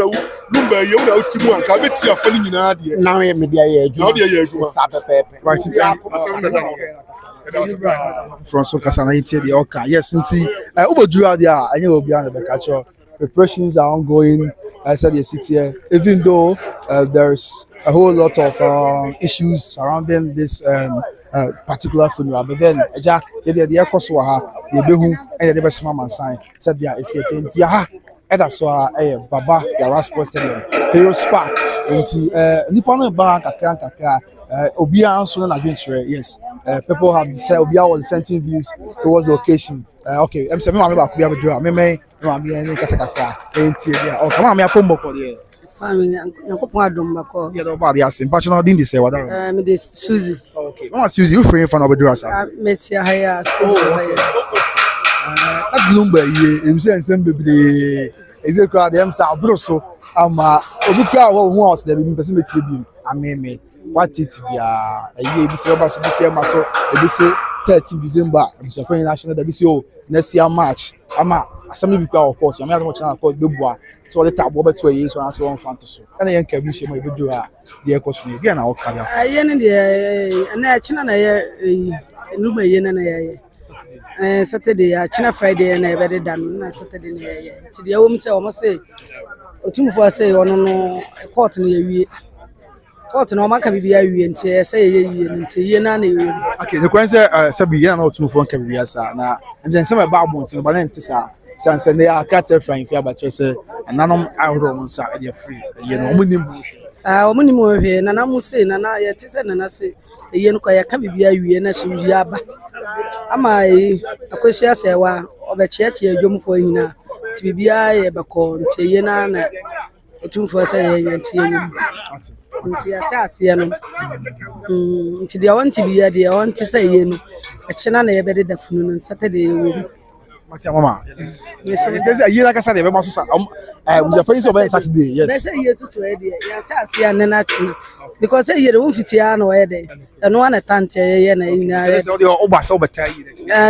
Lumba ye wo da utimu anka beti afani nyina de na ye media ye aju na de ye aju sa pepe Right, from so kasana itie the oka yes nti oboduru ade a anya obi an be catch preparations are ongoing. I said the city here, even though there's a whole lot of issues surrounding this particular funeral, but then Jack the ekoswa the behu and the best man sign said there is it nti ha that's why baba Yara Sports Stadium Heroes Park nti nipa no ba kakra obi answer na adventure yes people have said obi was sending views towards the occasion okay I'm saying me back be able do me any kasa kakra nti dia o kama me akombo ko dia it's fine yankopon adom bako yeah do ba dia sim patch no din dey say what me dey Suzy okay mama Suzy you free from obodo asa metia haya at Lumba ye em say ensem bebre eze kra dem sa abro so ama obi kra wo hu house dey be person metie bi ameme what it bia ye bi se ba so bi se ma so e bi se 13 December Abusuapanin national dey bi se o next year March ama asem bi kra of course am ya no channel called bebu so the tabo beto ye so answer one fan to so na yen ka bi she ma e bedu a dey ekoso ne bia na o ka ya ye ne dey na china na ye Lumba ye na ye Saturday China Friday na ebe dey dan na Saturday na ye ti dey wom say o mo say otumfo say ono no court na ye wie court na o maka bibia wie nti say ye yie nti ye na ye okay the question sabi ye na otumfo nka bibia sa na nje nsem ba abo nti ba na nti sa sanse ne akata fran fi aba say nanom ahoro mo sa e free ye no mo nim o mo nim o hwe na mo say na ye ti say na say ye no kwa ye ka bibia wie na so wie aba ama akwesi asewa obechiachi adwomfo hina ti bibia ye beko nti ye na otumfo say ye nti ye nti ase ye no nti dia wanti bia dia wanti say ye no echena na ye bede da funu no Saturday wo Matia mama yes it is a year like I said be maso sa Abusuapanin so be Saturday yes be say ye tutu e dia ya say ase na na china because say ye won fitia na o ye dey eno na tante ye na ina yes o de oba so beta yi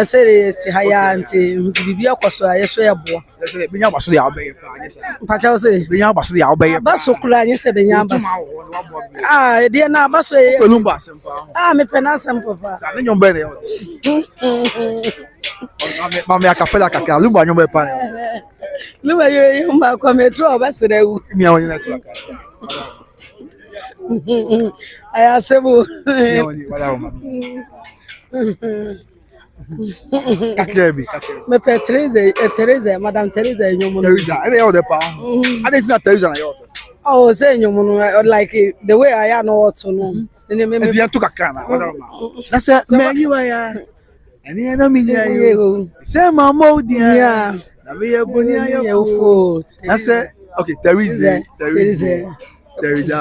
say ti haya nti bibia kwaso aye so ye bo benya baso de abey mpacha o say benya baso de abey baso kula nyi se benya baso e dia na baso ye Lumba sempa me pena sempa pa sa ne nyombe ne mama ya kapela kakra Lumba nyombe pa Lumba ye mba kwa metro basere wu mi awon na tu aka aya sebu wala mama kakrebi me pe Teresa madam Teresa nyomo Teresa ene yo de pa ade tina Teresa na yo oh say nyomo like the way I am not to no me enti tu kakra na wala mama na se me yi wa ya ene na mi nya yo se mama odia na me ye boni ayo fo na se okay Teresa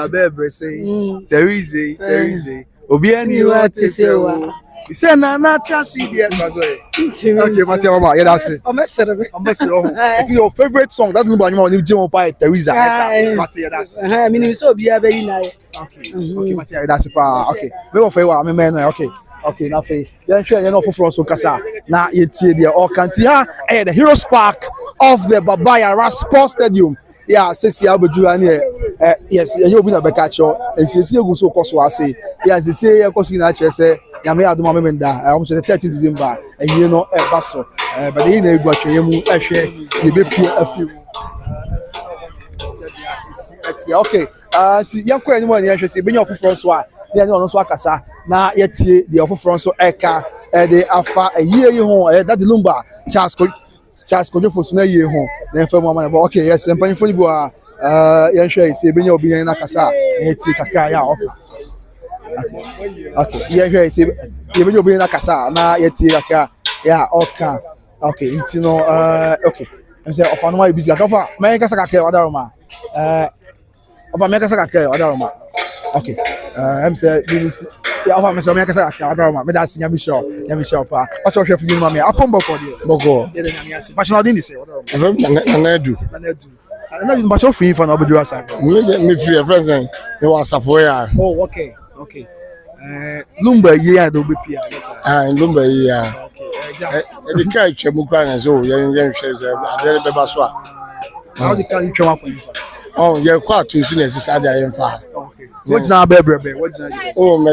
bebre say Teresa obi ani wa tesewa say na tiasi dia so okay Matia mama yeah that's it it's your favorite song that Lumba nyoma ni jemo pa Teresa Matia that's me ni so obi abayi na okay Matia that's it pa okay me wo fe wa me no okay na fe yan hwe yan ofoforo so kasa na yetie dia o kanti ha the Heroes Park of the Yara Sports Stadium yeah sesi aboduru ani yes enye obi na beka cho ensisi egu so koso ase yeah ensisi ye koso na che se nyame adoma me menda am so 13 December enye no baso but dey na egu atwe mu ehwe ye befu afi okay ti yakọ enye mo ani ehwe se benya ofoforo so a dey ani ono so akasa na yetie dey ofoforo so eka dey afa eye yi ho that Lumba chance Charles controversies na ye ho na fa mu but okay yes mpanifo ni bo a yen hwe say benya obi yen na kasa e ti kaka ya okay yen hwe say benya obi yen na kasa na ye ti kaka ya okay intino okay em say ofa no ma busy ofa me kasa kaka wadaroma ofa me kasa kaka wadaroma okay em say unity ya ofa me say me kasa kaka wadaroma me da sinya mi show pa o cho hwe fu ni ma me apon boko de boko ye de nyame ase passion odin say wadaroma na edu na you must free for no be do asa me free friends e wa safo ya oh okay Lumba ye do be pia Lumba ye the guy chebukra na so yen hwe say adere be ba so a how the can you try kwa oh ye kwa to si na sisa da yen fa what's now bebe what's now oh me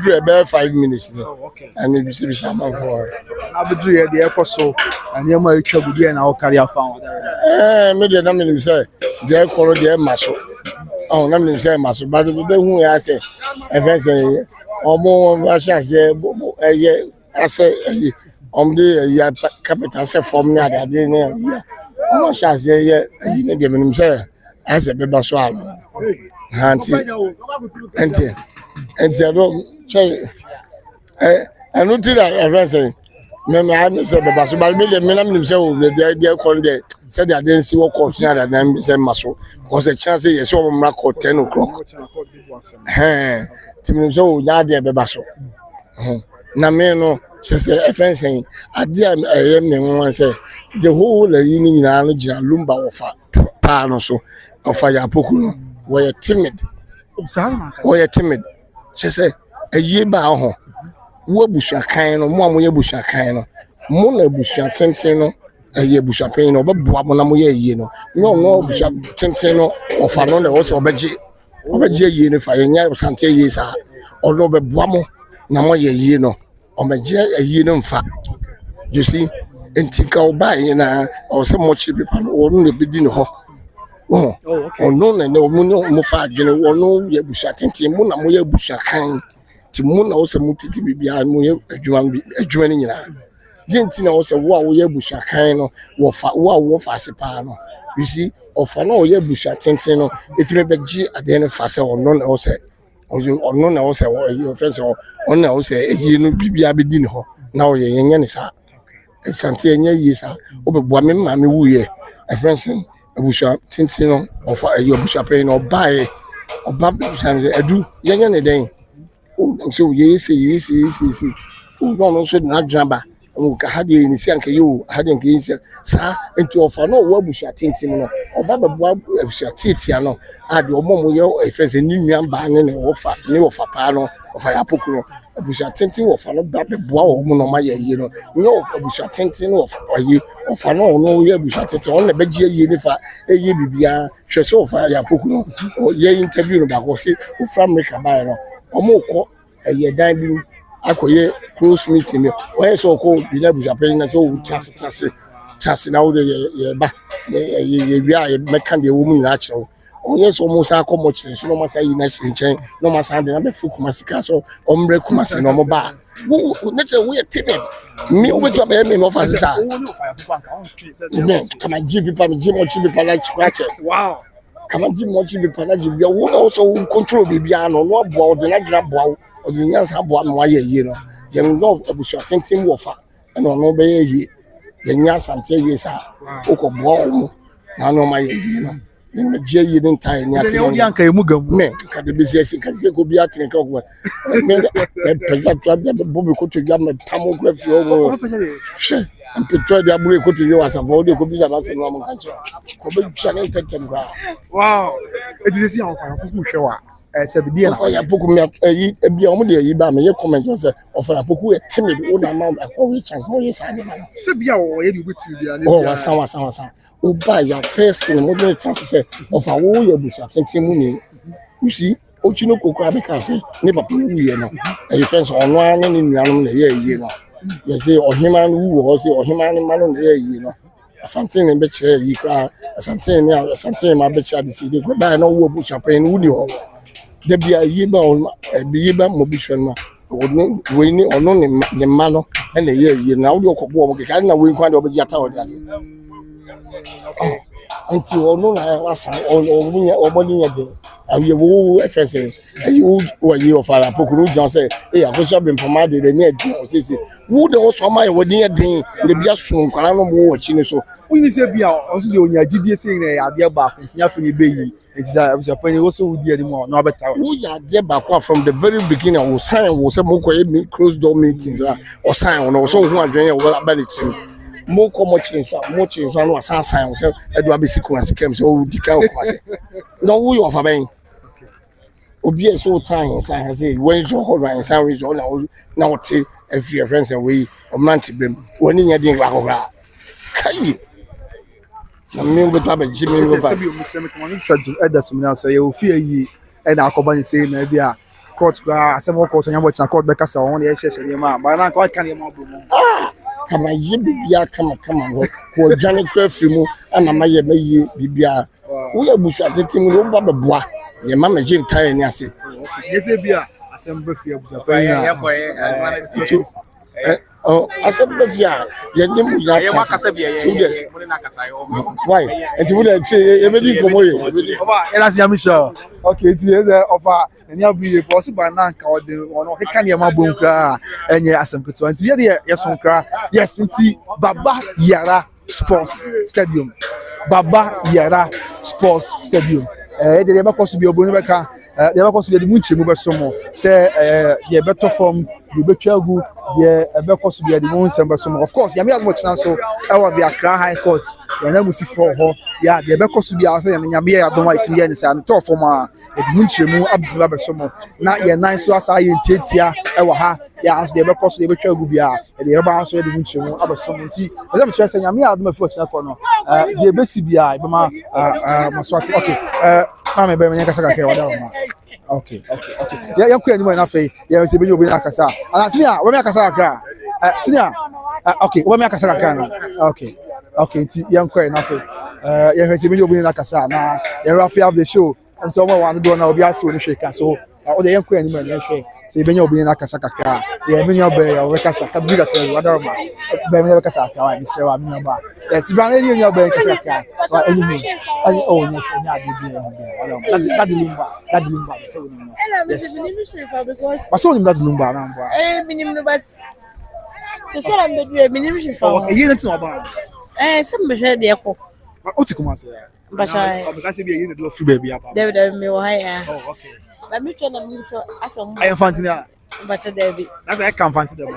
do about 5 minutes okay and me be man for na be do ye the ekoso and ye ma etwa budi na o carry afa me dey na me say dey koro dey maso oh na me say maso but dey hu ya say e fe say omo ba sha say ye ase dey ya capital say form na da dey na omo sha say ye ni dey me say ase be ba so ala Hanti, do say I know that everyone say me I say be baso but me na say o dey call there say they didn't see what continue that them say maso because the chance yes o mra call 10 o'clock tim say o na dey be baso na me no say everyone say ade a me won say the whole yi ni nyina no gina Lumba ofa pa no so ofa ya poku no we timid say a ye ba ho wo busua kan no mo amoye busua kan no mo na busua tenten no ye busua pen no obeboa mo na mo ye ye no no busua tenten no ofa no na wo so obeje ye no fa ye nya sante ye sa ono obeboa mo na mo ye ye no obeje ye no mfa you see entika oba ye na o se mo chi people no no be di no ho oh okay no mo fa adwene wo no ye busua tenten mo na mo ye busua kan ti mo na wo se mo tiki bibia mo ye adwuma ni nyina dinti na wo se wo ye busua kan no wo fa se pa no you see ofa no ye busua tenten no etime beji ade no fa se ono na wo se ono na wo se wo ye friends ono na wo se eyi no bibia be di ne ho na wo ye yenye ne sa esante enye yi sa obeboa me ma me wuye friends Abusha tintino of Abusuapanin no buy or Babsan edu yenye ne den so ye see no so na drama o ka hade ni si anka yo hade nka yin sa enti ofa no wo Abusua tintino no obabeboa Abusua titia no ade omomo ye friends ni nuan ba ne ofa ne ofa pa no ofa ya poku no Abusua tintino ofa no babeboa o mo no ma ye yi no no Abusua tintino ofa no ye Abusua tintino on na beje ye ni fa eye bibia hwe so ofa ya poku no ye interview no ba ko se o from America ba no omo ko eye dan bi akoye close meeting me why so ko bi na Abusuapanin na so chance na wo ye ba ye wi a ye meka de wo mu nyina kire onye so mo sa akomo kire so no ma sa yi na sinchen no ma sa de na be fuku masika so omre kuma se no mo ba wo na che wo ye timid me wo to be me no fa sa kama jibi pa me jimo chibi pa la scratch wow kama jimo chibi pa la jibi wo also control bibia no boa de na dra boa o de nyansa boa no aye yi no ye no Abusua tenten wo fa na no be yi ye nya sante ye sa okoboa omo na no ma ye yi no me je yi den tai nya se no yanka emu gam me ka de business ka se ko bi atene ka ko me pesa to da bobi ko to gam tamo grafi o she am petro da buru ko to yo asafo de ko bi sa ba se no mo ka che ko be channel tetem gra wow it is see how far ko hwe wa se bi dia na ya poku me yi bi o mo de yi ba me ye comment on say of ya poku e timid o na ma ko we chance mo ye sa de ma se bia o ye di wetu bia ne oh wasa o ba ya first in mo de chance say of wo ye Abusua tenten mu ni you see o chi no kokura be ka say ne papa wu ye no e friends ono an ne nuanom na ye yi no ye say ohiman wu ho say ohiman ma no na ye yi no asante ne be kire yi kra asante ma be kire de si de ko ba no wo Abusuapanin wu ni ho de bia yi ba on bi ba mo bi hwe no we ni ono ne ma no na ye na wo okobo obo keka na we nkwa de obo jata wo de ase anti ono na wasa obo ni ye de awie wo express wo ye ofara pokuru jan say akoso be mpama de ne de o sese wo de wo so ma ye wo de den le bia so nkwara no mo wo chi ni so we say bia o so de onya gidie say na ade ba ko nya fe ni be yi it is Abusuapanin wo so wo di animo no better wo ya de ba ko from the very beginning wo sign wo say mo ko e close door meetings o sign no so hu adwen ye wo ability mo ko mo chinso no sign wo say edo abesi ko asikem say o di ka o ko say no wo yo fa ben obi e so time sign say when so hold my sign we so na what every friends and we o man ti bem woni nya din ba ko ba kai na me wo ta ba jimi wo ba se bi o muslim ko ni sadu edasum na so ye o fie yi e na akoba ni say na bia court kwa asem court nya bo tina court be kasa won ye hye hye ma ba na ka kan ye ma bo mo kama ye bibia kama ko dwane kwa firi mu ana ma ye maye bibia wo ya busu atete mu wo ba beboa ye ma ma jin tire ni ase ye se bia asem be fie Abusuapanin asem be fie ye ni mu ya ye makasa bia ye mo na kasa yo why enti wo da che ye be di komo ye oba e na sia misha okay ti e ofa eni abuye possible na nka o de ono keka ne ma bom kra enye asem keto nti ye de yeso kra yes nti Baba Yara Sports Stadium e de be koso bi obonu be ka de be koso bi de munche mu be somo se ye beto form ye betwagu ye be koso bi de munse be somo of course ya me agbo china so e wa the Accra High Court ya na musi for ho ya de be koso bi asa ya nya me ya don wa itim ye ne se an to form a de munche mu abdi be somo na ye nan so asa ye ntiatia e wa ha ya aso de be koso de betwagu bi a de ye ba aso de munche mu abesomo nti e me chere se nya me ya don afu china ko no de be si bi a e be ma maswati okay mama be me kasa ka ke wada ma okay ya ku animo na fe ya se be ni obi na kasa ana sinia we me kasa ka sinia okay we me kasa ka na okay nti ya ku na fe ya se be ni obi na kasa na ya wrap up the show and so one want do na obi aso ni hwe ka so o de ya ku animo na hwe se be ni obi na kasa ka ya me ni obi ya we kasa ka bi ka ke wada ma be me kasa ka wa ni se wa me ba yes brand ni obi kasa ka wa animo ani oh no nya de bi that Lumba so we know yes but so that Lumba na mbo minim no but se sera mbedwe minim shifa e yene tin oba se mbehwe de ko o ti kuma so bacha o ka se bi yene do fu ba bi apa David me wo ha ya oh okay na mi twa na mi so asam I am fancy na bacha David that's I can fancy them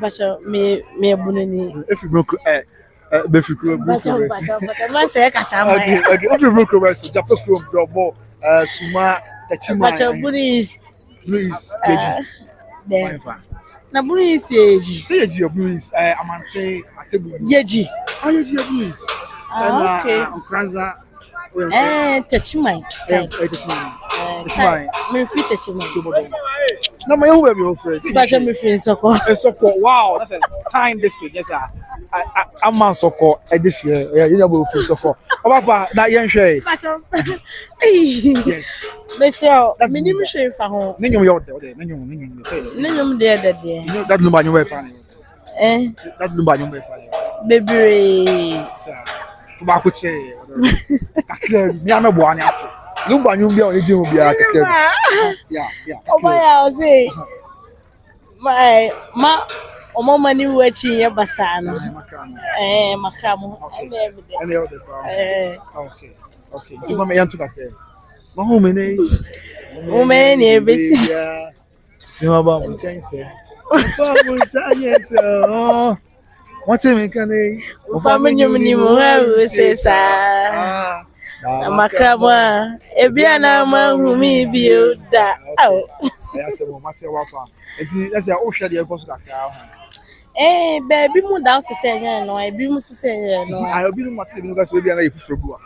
bacha me bunani if you broke Befikro bacha ma se ka sama okay if you broke so japo krom do suma tachima bacha bunis Luis Deji na bunis yeji say yeji Luis amante atebu yeji yeji Luis okay Nkranza tachima tachima me fit tachima no my who be your friend bacha me fit soko wow that's a time district yes I'm man soko this year yeah you know we fit soko papa that yen hwe bacha yes monsieur minim hwe fa ho nenyum yo de nenyum say nenyum de you know that Lumba nyum we pa that Lumba nyum we pa bebre sir to ba ko che kakra mi amebo ani ato Lumba nyum bia oni jimu bia kakra yeah oba ya o say ma omo mani wachi ya basana makramo and the okay ti mama yantu kakra ma ho mene ebeti ti ma ba mo chense fa mo sanyese wọ́n tí mi kan ní ufamenyum ni mo ha usesa makramo ebi ana ma humi bi da ya se mo mate wa pa enti let's say o hwe de ko so kakra ho baby mu da so se nya no ebi mu se nya no obi no mate bi no ka so ebi ana yefufre bu a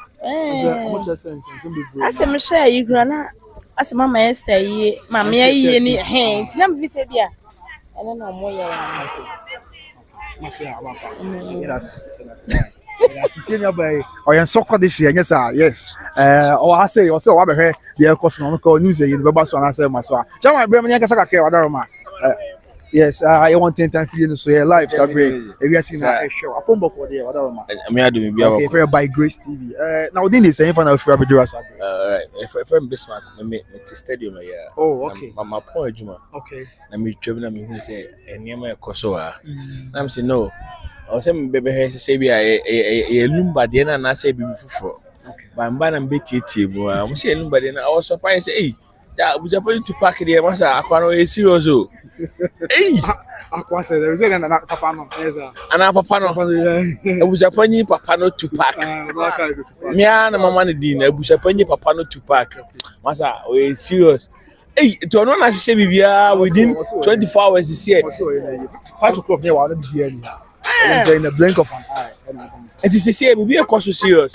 mo tell sense be bro asem hwe yi gura na asem mama Esther yi mama yi ni enti na me fi se bia ene na mo ye ya mate ya wa pa yes Sitting by or in soccer this year, yes, sir, yes. Or I say, or so, I heard the cost on news in the bus on I say, Maswa. Jama, Bremen, Yakasaka, Wadaroma. Yes, I want 10 times for you to say live, Sabre. If you are seeing a show, a pombo for the Wadaroma. Okay, for by Grace TV. Now, didn't they say in front of Fabidu? Alright, if I'm Bismarck, I made the stadium a year. Oh, okay. My poor Juma. Okay. Let me travel me who say, and near my Kosoa. I'm saying, no. I was saying, baby, has say, a Lumba dinner, and I say, before. But I'm bad and betty table. I'm saying, Lumba dinner. I was surprised, hey, that was going to pack it here, Master. I can't know a serious. Hey, I said, there was an Papano. and our Papano. It was a funny Papano to pack. Me and my money dinner, it was a funny Papano to pack. Master, we serious. Hey, to know that she be within 24 hours this year. 5 o'clock here, I'll be here. In the blink of an eye. It is a say, we are cost serious.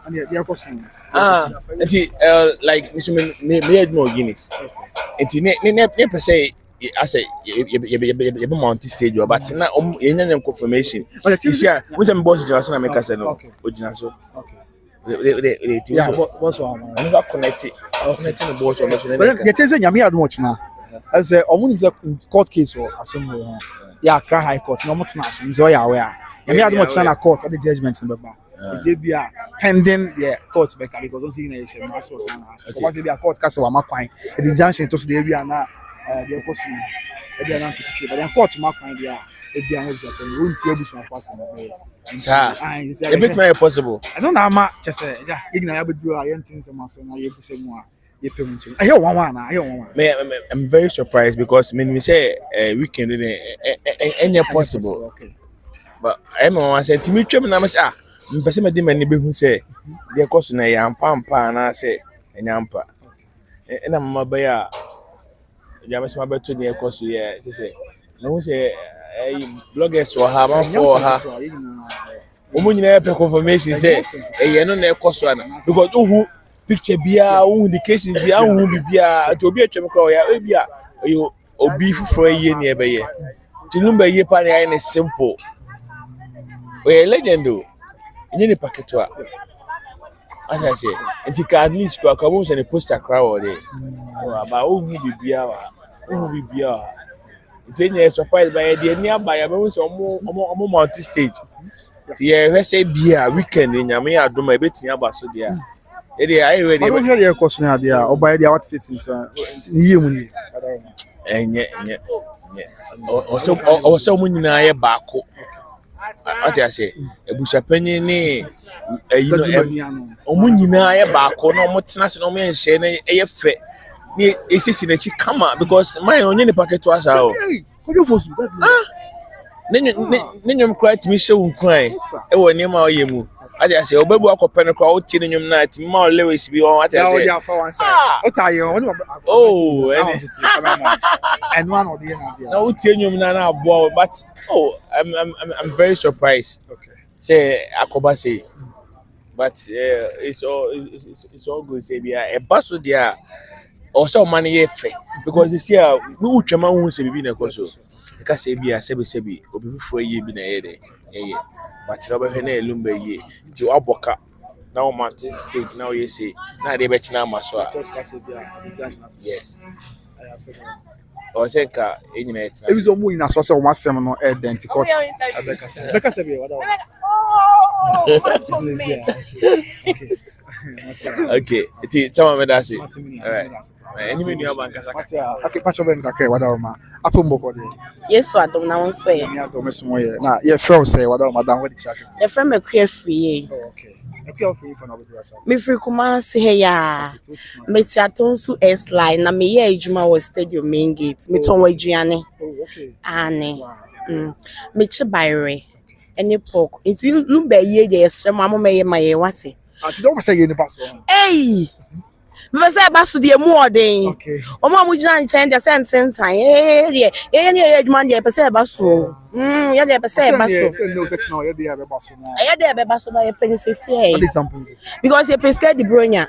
And yet, they're costing. Like, me more Guinness. And never say, I say, you mount stage, but now, in confirmation. But it's here, with some boss, Johnson, I make us know. Yeah, what's wrong? I'm not connecting the boss. But you're saying you're here much now. As a court case or assembly. Yeah, high court, no much now. So, yeah, where you had much on a court of the judgments in the back. It be a pending the court because don't see nation. Because it be a court castle, I'm quite the injunction to the area now. The court, but then court, my point, yeah, it be an example. You won't be able to fast. A bit more possible. I don't know how much to say. Yeah, you know, I would do a young things and you say more. I hear one. I'm very surprised because when we say weekend, any possible. Okay. But I'm saying to me, I'm saying, person me demand be who say, the cost na yampa and I say, and yampa. And I'm my buyer. James my better near cost here. They say, no say, bloggers or have for her. Woman, you have confirmation say, you know, their cost one because who. Picture beer, who indication beer, who be beer, to be a chemical, you or beef for a year near by year. To Lumba ye party is simple. We a legend do. In any packet to as I say, and take at least Quacabos and a poster crowd day. About who be beer, who be beer. It's in a surprise by a dear nearby a moment or more multi stage. The say beer weekend in Yamia do my betting about so dear. I don't hear your question there or by the outstates in and yet, or someone in a back. What I say, Abusuapanin, you know, Omunina back or no much national man saying a fit. It's in a chick come out because mine on any packet to us out. Then you cried to me so crying. It was near my yemu. I just say, oh, baby, I could pen a crowd till you night, more lyrics be on what I say. What are you? Oh, and one of the no, tell you, Nana, boy, but oh, I'm very surprised. Okay. Say, Akobasi, but it's all good. Say, we are a bus with there or some money because this year, no Chama won't say, be a consul. Because say, be a sebi, or before you be a headache. But Robert Hene Lumba ye to Aboka now mountain state now you say now they bet now maswa. Yes. Or say car in it. It was a moon as also one seminal identical. Okay, it's some of that. All right. Anyway, you have okay, patch of them. Okay, whatever. I put more. Yes, I don't know. Say, now, your friend say, whatever, madam, what is happening? your friend me queer free. Okay. I queer free for now. Me free Kumasi here. Me ti atonsu S line. Na me ye ejuma was stadium main gate. Me ton wajuane. Oh, okay. Ane. Me chi bayre. Any pork. It's Lumba ye de esrem amo me ye maye wate. I don't say you in the passport. Hey. Me say basu de more den. Okay. Omo mu jina nchen de senten tan. Ye ejuma de pese basu. Ya de pese basu. No section or you have a basu. Ya de basu ba ye penisi say. What example? Because ye pesca the bronya.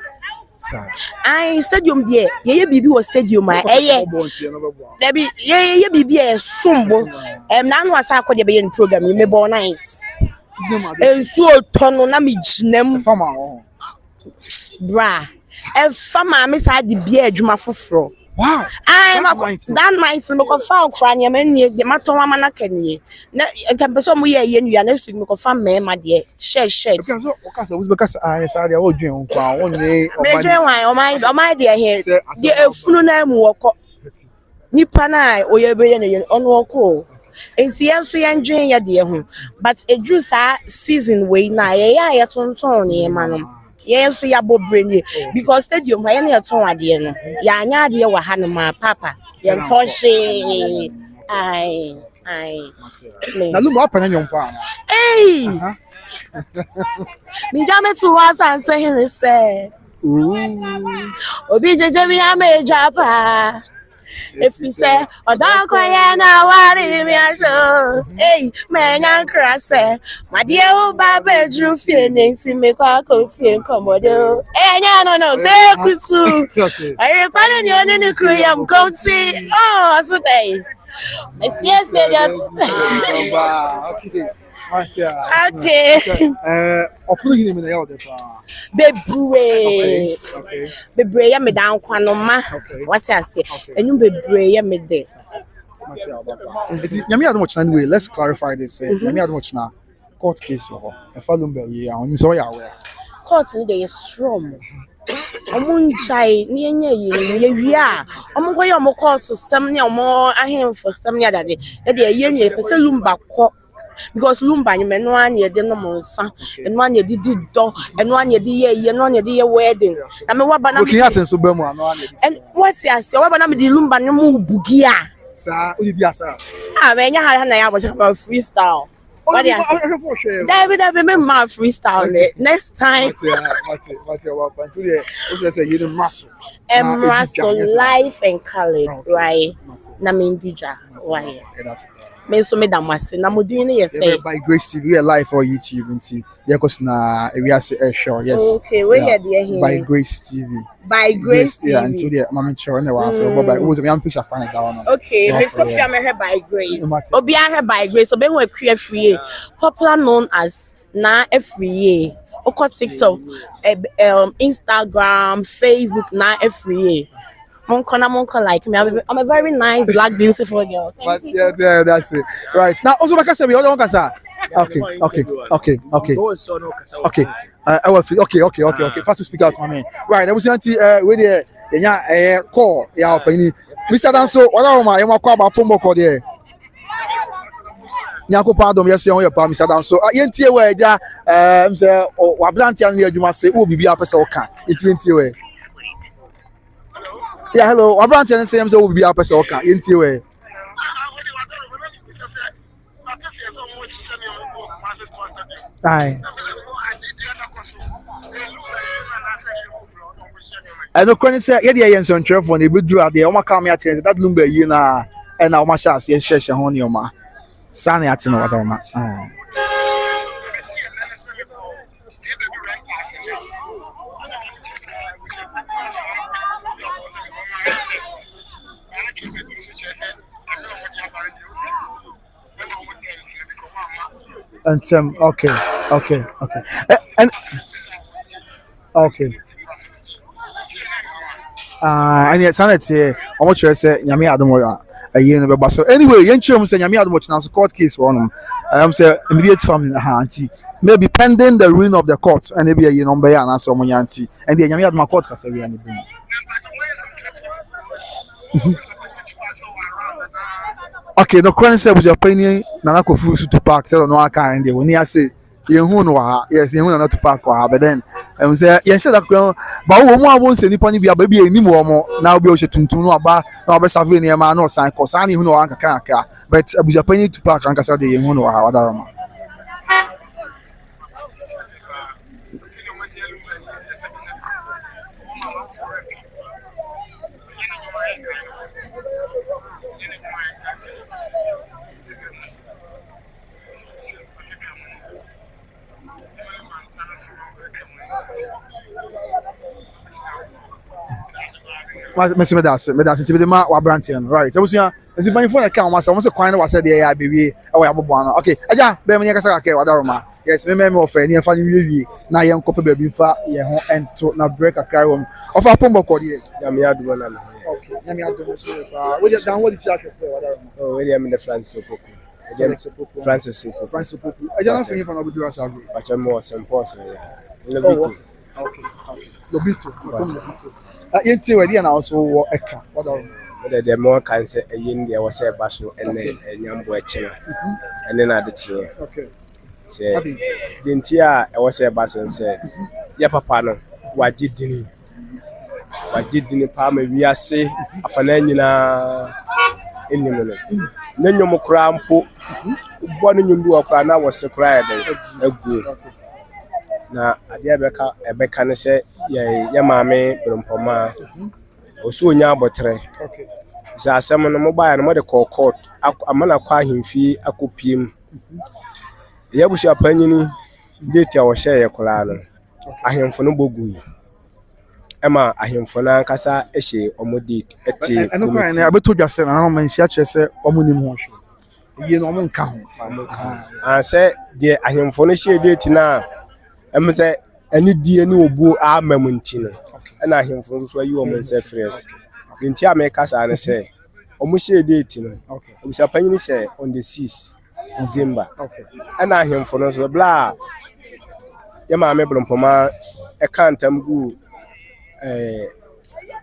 I stadium there. Ye bibi was stadium ma. There be ye bibi e sumbo. Na no asa akọ de be in program you me born night. Ensuo tono na me gyinam. Fama oh. Bra. E fama me sa de bia adwuma foforo. Wow. That night me ko fa okra nya me nie de maton ama na kanie. Na enkampeso mo ye nua na su me ko fa me ma de shirt. Okay, so okasa we because yes area o dwen nkwa won ne Me dwen wan o my de here. De efunu na mu woko. Nipa na oye be ye ne ono woko. Ensi enso ye ndwen ye de ho. But edru sa season we na ye ya tonton ne ma no. Yes, ya bobreni because stadium ha na eton ade no ya anya ade wa ha no ma papa ye ntoshe ai na Lumba apana nyom pa eh mi jame to was and say he say obi jeje mi ameja pa if you say odakoye na wari mi asho eh menya krase my dear o baba ju fie nti me kwa ko tie nkomodo enya no say kutu ayi kwale ni oni ni kriyam konti oh so dey yes okay okay opulu hini me na ya de pa bebre ya me dan kwano ma what I say enyu bebre ya me de nyame adom chana anyway let's clarify this nyame adom chana court case ho e fa Lumba yi ahun so ya aware court ni dey strong omun chai ni enya ye wi a omon ko ye omon court sem ni omon ahemfo sem ni adade e de ye nye pese Lumba ko because Lumba you no an ye de no monsa eno an ye didi do eno an ye de ye no an ye de ye wedding na me waba na looking at so be mu ano an and what you say waba na me di Lumba no mu bugi a sa o di asa me nya ha na ya bo freestyle what you say David me ma freestyle next time what you say you the muscle life and color right na me ndija why me so me damase na modin ne say by Grace TV live or YouTube nti there goes na we are say show yes okay we here there by Grace TV yeah until the mama sure na wa so but was me am picture find that one okay me coffee am here by Grace obi am here by Grace obi won akua free popular known as na free oko TikTok Instagram Facebook na free Monko like me. I'm a very nice black beautiful girl. But yeah, that's it. Right. Now also because we all want to okay. I will feel okay. First to speak out to my man. Right. I was going to with the call ya opini. Mr. Danso, what are my you call about pombo call there. Nyako pardon yes you pa Mr. Danso. Yentie we ja say wa blanti an adwuma say wo bibia pese o kan. Yentie we. Yeah, hello. Abrante and say I'm so be a person okay. Into way. Aye. I know when you say yeah, the answer on telephone, they would draw the Oma come here that Lumba you na and our machines yes, share honey oma. Sunny at no other ma. And okay. And okay. And yet sanity how much you say nyame adom a year no be so anyway yen chirem say nyame adom china so court case one say immediate family auntie maybe pending the ruling of the court and maybe a year number ya na so omonya auntie and the nyame adom court ka say we ani bi okay the current say was your opinion nana kofu to park tell no aka and they when you say yen no ha yes yen no to park ha but then say yen say that ba wo mu abon se nipa ni bia ba bia enim wo mo na obi o she tuntun no aba na oba save ne ma na osan ko san ni hu no aka aka but Abusuapanin to park anka say yen no ha wadarama Mas me dá, se tiver uma Brantian, right? Então, nti banfo na ka won say kwan na wase de ya bewie e wo ya bobo ano okay aja be me kasa ka wadaroma yes me offer ni fa ni wie na ye nkope ba bi fa ye ho ento na break akrai wo offer pombo kodi ya me adu na okay na me adu so fa we just down what the church for wadaroma oh we am the Francis Opoku Francis Opoku aja na singing for na budu asa agro acha mo sempos ya lobito okay lobito yenti we dia na also wo eka wadaroma the more can say a yin there was a basso and then a young boy chair and then at the chair. Okay. Say, didn't I was a basso and say, Ya papa, what did you palm? We are say a fanana in the minute. Then you more cram put one in you do a crown. I was a cry a good. Now, I dear Becca say, Ya mammy, Brumpoma. Oso nya abotre okay za asem no mobile no de call court amana kwa himfi akopiem ya Abusuapanin date ya wo share kola no ahemfo no bogu ema ahemfo na nkasa ehye omodate eti eno kwa na abeto dwase na man hia kire se omonim ho hwe ye no omo nka ho say de ahemfo no share date na em say ani die ni obu amamunti no na ahemfo so ayi o mense fresh nti ameka sa ne say omo share date no Abusuapanin say on the 6th December na ahemfo no so bla ya ma me blompoma e kantam gu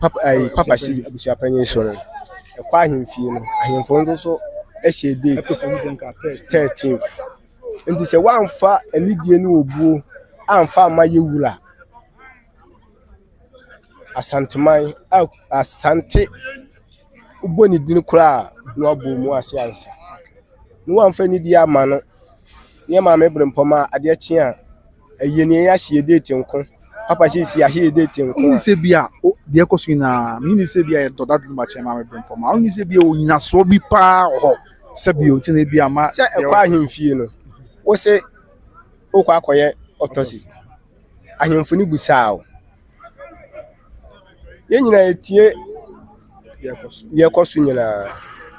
papa shi Abusuapanin so no e kwa ahemfie no ahemfo no so e share date 13th nti say wanfa ani die ni obu amfa amaye wura asanteman asante uboni din kura no abomu ase ansa no amfa ni di ama no ye ma me brempoma ade achi a ayeni ya hye date nko papa shi si ahye date nko ni se bia o de ekosu na mi ni se bia e doda dum achi ma me brempoma o ni se bia o nyina so bi pa ho se bia o tine bia ma se e kwa ahemfie no wo se o kwa akoye otosi ahemfo ni busao ye nyina etie ye kosu nyina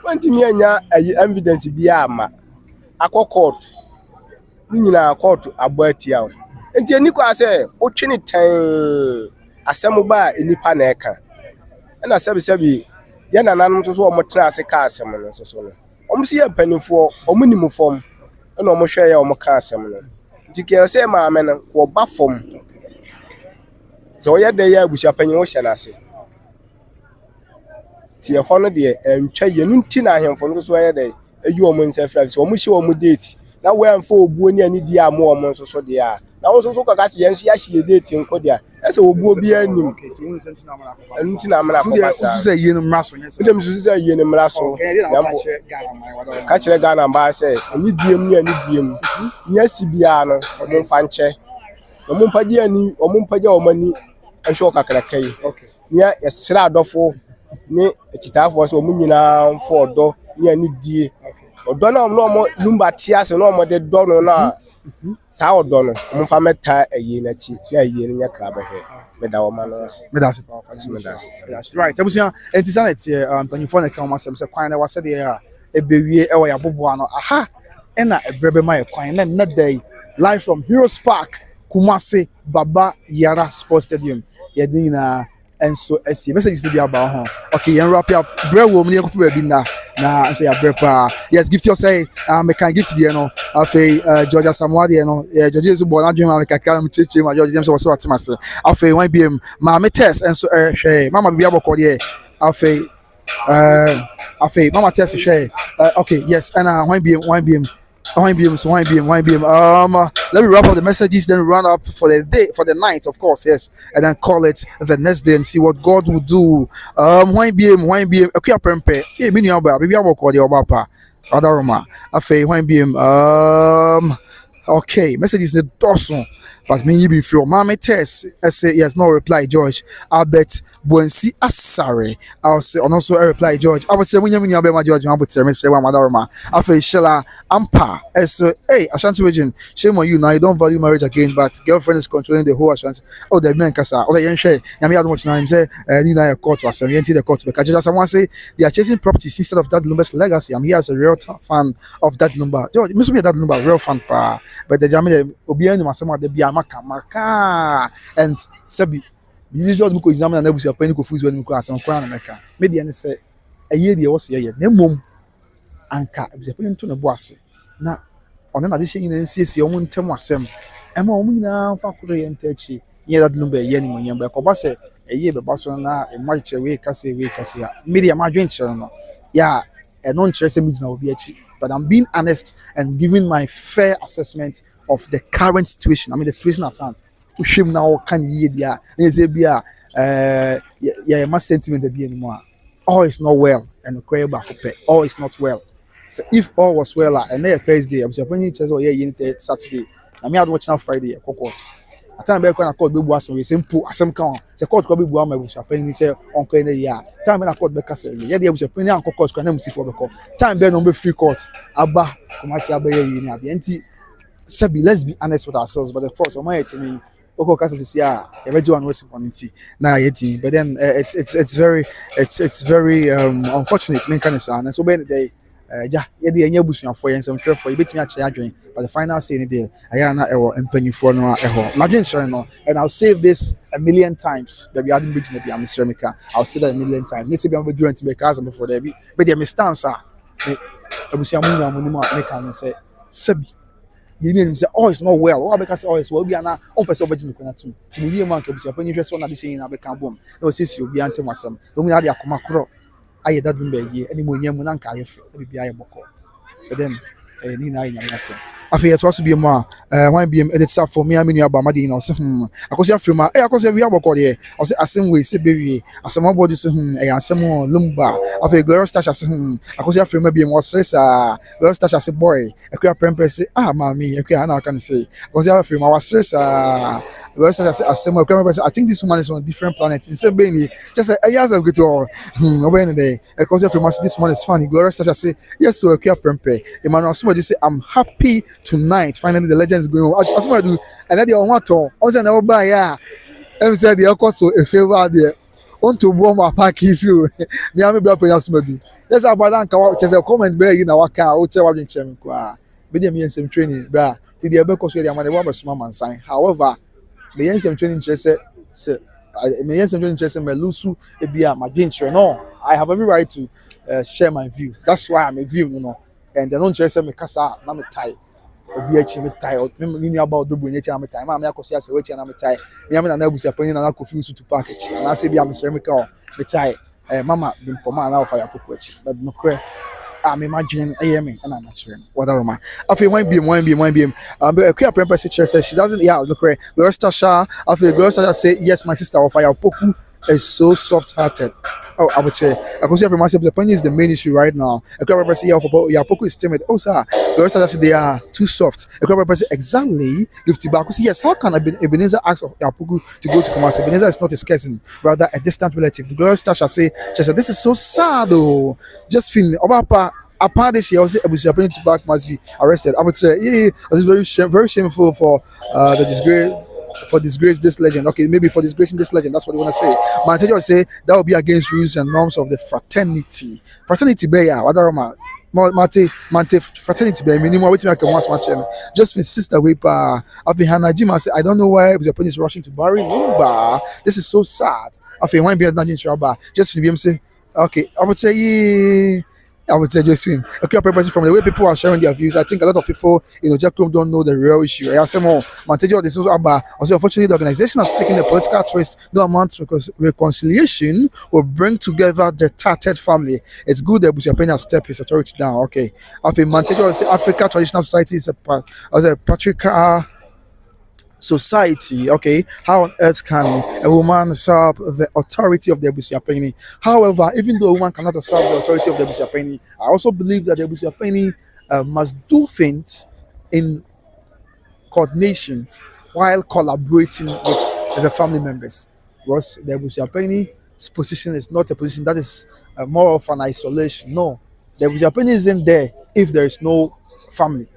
wanti mi anya evidence bia ama akọ court ni nyina court abo atia o enti eniko ase o twini tan asem ba enipa na eka na sebi ye nananom so o motra ase ka asem no so no o msi ye panifo o munim fom na o mo hwe ye o mo ka asem no enti ke se ma ame no wo ba fom so ye de ya Abusuapanin wo hye na ase ti e hono de entwa ye nunti na ahemfo no so ye de ayi o mo nsafra so o mo hye o mo date na we amfa obuo ni ani di amo o mo so de a na wo so kaka se ye nso ya hye date nko de a ese obuo bi anim nunti na amana ko basa so say ye no mraso nyese ndem so say ye no mraso ka kire Ghana ba se ani diem ni ani diem nya sibia no mo mfa nche o mo mpaje ani o mo mpaje o mani ehwe kakra kai nya yesra adofo ni ekitafo so mu nyina mfo odo ni ani die odo na mo Lumba tiase na mo de do no na sa odo no mo fa meta ayi na chi na ayi ni nya kraba he me da wo ma no me da se right abusia enti sanete panifo na ka o masem se kwan na wase de a ebewie e wo ya bobo ano aha e na ebrebe ma ye kwan na day live from Heroes Park Kumasi Baba Yara Sports Stadium yedin na enso esi messages to be about ho okay yan wrap up bre wo me ko be bi na say ya bre pa yes gift you say me can gift there no afei Georgia Samoa there no Georgia is born adwin ma kakra me cheche ma Georgia James so atimase afei wan biem ma me test enso hwe mama bia bokọ there afei mama test hwe okay yes and wan biem let me wrap up the messages, then run up for the day, for the night, of course, yes, and then call it the next day and see what God will do. Wine BM, okay, pempe, yeah, mini alba, baby, I will call the Obapa, Adaroma, Afe, wine BM, Okay, message is the dozen, but me you be feel. Mommy test. I say he has no reply, George. Albert Buensi Asare. I'll say and also a reply, George. I would say when you mean you my George, I would say me say one Madaroma. I feel Shella Ampa. I say hey Ashanti region. Shame on you now. You don't value marriage again, but girlfriend is controlling the whole Ashanti. Oh, the men kasa. Oh, the young share. Yami had much time. Say need a court was some. The court because just someone say they are chasing properties instead of that Lumba's legacy. I'm here as a real fan of that Lumba. George, must be that Lumba real fan pa. But the Jamie Obiani Masama de Biamaka Maka and Sabi. This is what we examine and Abusuapanin ko fuzu when we ask on Crown America. Maybe and say a year the was here. Ne mom anka Abusuapanin to the boss. Na on an addition in NCC on Temasem. Emma Omina Fakure and Techi. Near that Lumba Yenny when you say a year the boss na a much away Cassia. Media margin channel. Yeah, a non-interested meeting will be achieved. But I'm being honest and giving my fair assessment of the current situation. I mean, the situation at hand. Ushim now can ye be yeah, my sentiment be anymore. All is not well, and the prayer back all is not well. So if all was well, and then Thursday, I was appointed to Saturday. I mean, I'd watch now Friday, court. A time back when I called Big Was, we simple as some count. The court could be one, I was appointed, say, Uncle in the year. Time when I called Becca, yeah, there was a penny uncle court, can see for the court. Time bear number 3 court. Abba, Kumasi Abaye, the Sabi, let's be honest with ourselves, but the force of my to me. Oko Casa is yeah, everyone was upon now yet, but then it's very unfortunate, main kind of sound. And so when they yeah, the any bush for you some care for you bit me actually but the final say in there I am not and penny for no imagine sharing no and I'll save this a million times that we hadn't bridge maybe I'm Mr. I'll say that a million times. This be I'm doing to make us before there be but there me stance Abusuapanin make and say Sabi you need say oh it's not well or because oh it's well be na on person obegin ko na tum ti ni man ka Abusuapanin hwese na de shin na be kan bom na o sisi obi ante masam no mu na de akoma kro aye dadum be ye ani mo nyam na nka ayefe e bia aye boko but then ni na aye nyam asem afei it was to be more one BM edit stuff for me I mean you about madi na say akosi afrema akosi we aboko de I say asem we say bewie asem abodi say asem lumba afei glorious touch say akosi afrema BM was stress glorious touch say boy ekua prempe say mami ekua na can say akosi afrema was stress glorious touch say asem ekua prempe say I think this woman is on a different planet in same being just say years of good to obey day akosi afrema say this one is funny glorious touch say yes so ekua prempe Emmanuel somebody say I'm happy tonight finally the legend is going on as somebody do and then the on what also na oba ya em say the okoso a favor there on to bomb my park is you me am be up somebody let's about that can just comment be you na waka o che wa dwenchem kwa be dem yen sem training bra ti the be koso the am the wa small man sign however me yen sem training say me yen sem training say me lusu e bia my dwenchem no I have every right to share my view that's why I'm a view you know and they don't say me kasa na me tie obi achi me tie me about Odobroni achi na me tie ma me akosi ase we achi na me tie me am na Abusuapanin na kofi su to package na say bia me sere me ka me tie mama bimpo ma na fire poku achi but no kre I'm imagining me and I'm not sure whatever man after one BM queer premper says she doesn't look right Glorious after Glorious say yes my sister of fire poku is so soft-hearted. Oh, I would say, I could say from myself, the point is the main issue right now. A crowd person here for Yapoku is timid. Oh, sir, they are too soft. A crowd person exactly if Tibaku say yes. How can Ebenezer ask of Yapoku to go to Kumasi? Ebenezer is not his cousin, rather a distant relative. The Glorious Tasha say, she said, this is so sad, though. Just feeling Obapa. Apart this year, I would say Abusuapanin to back must be arrested. I would say, it's very shameful for the disgrace. For disgrace this legend, okay, maybe for disgracing this legend, that's what they want to say. But I tell you, say that will be against rules and norms of the fraternity. Fraternity, be yeah, what are Mate, fraternity, be minimum. Wait, I can once match him. Just with sister whip. I've been Hannah Jim. I say I don't know why Abusuapanin is rushing to bury Lumba. This is so sad. I've been one beard not in trouble. Just for him say, okay, I would say. I would say Josephine, a clear purpose from the way people are sharing their views. I think a lot of people, Jack Room don't know the real issue. I say more, Mantejo, this is about. Also, unfortunately, the organization has taken a political twist. No amount of reconciliation will bring together the tattered family. It's good that Abusuapanin has stepped his authority down. Okay, after Mantejo, say Africa Traditional Society is a patriarchal society. Okay, how on earth can a woman usurp the authority of the Abusuapanin? However, even though a woman cannot usurp the authority of the Abusuapanin, I also believe that the Abusuapanin must do things in coordination while collaborating with the family members. Because the Abusuapanin's position is not a position that is more of an isolation. No, the Abusuapanin isn't there if there is no family.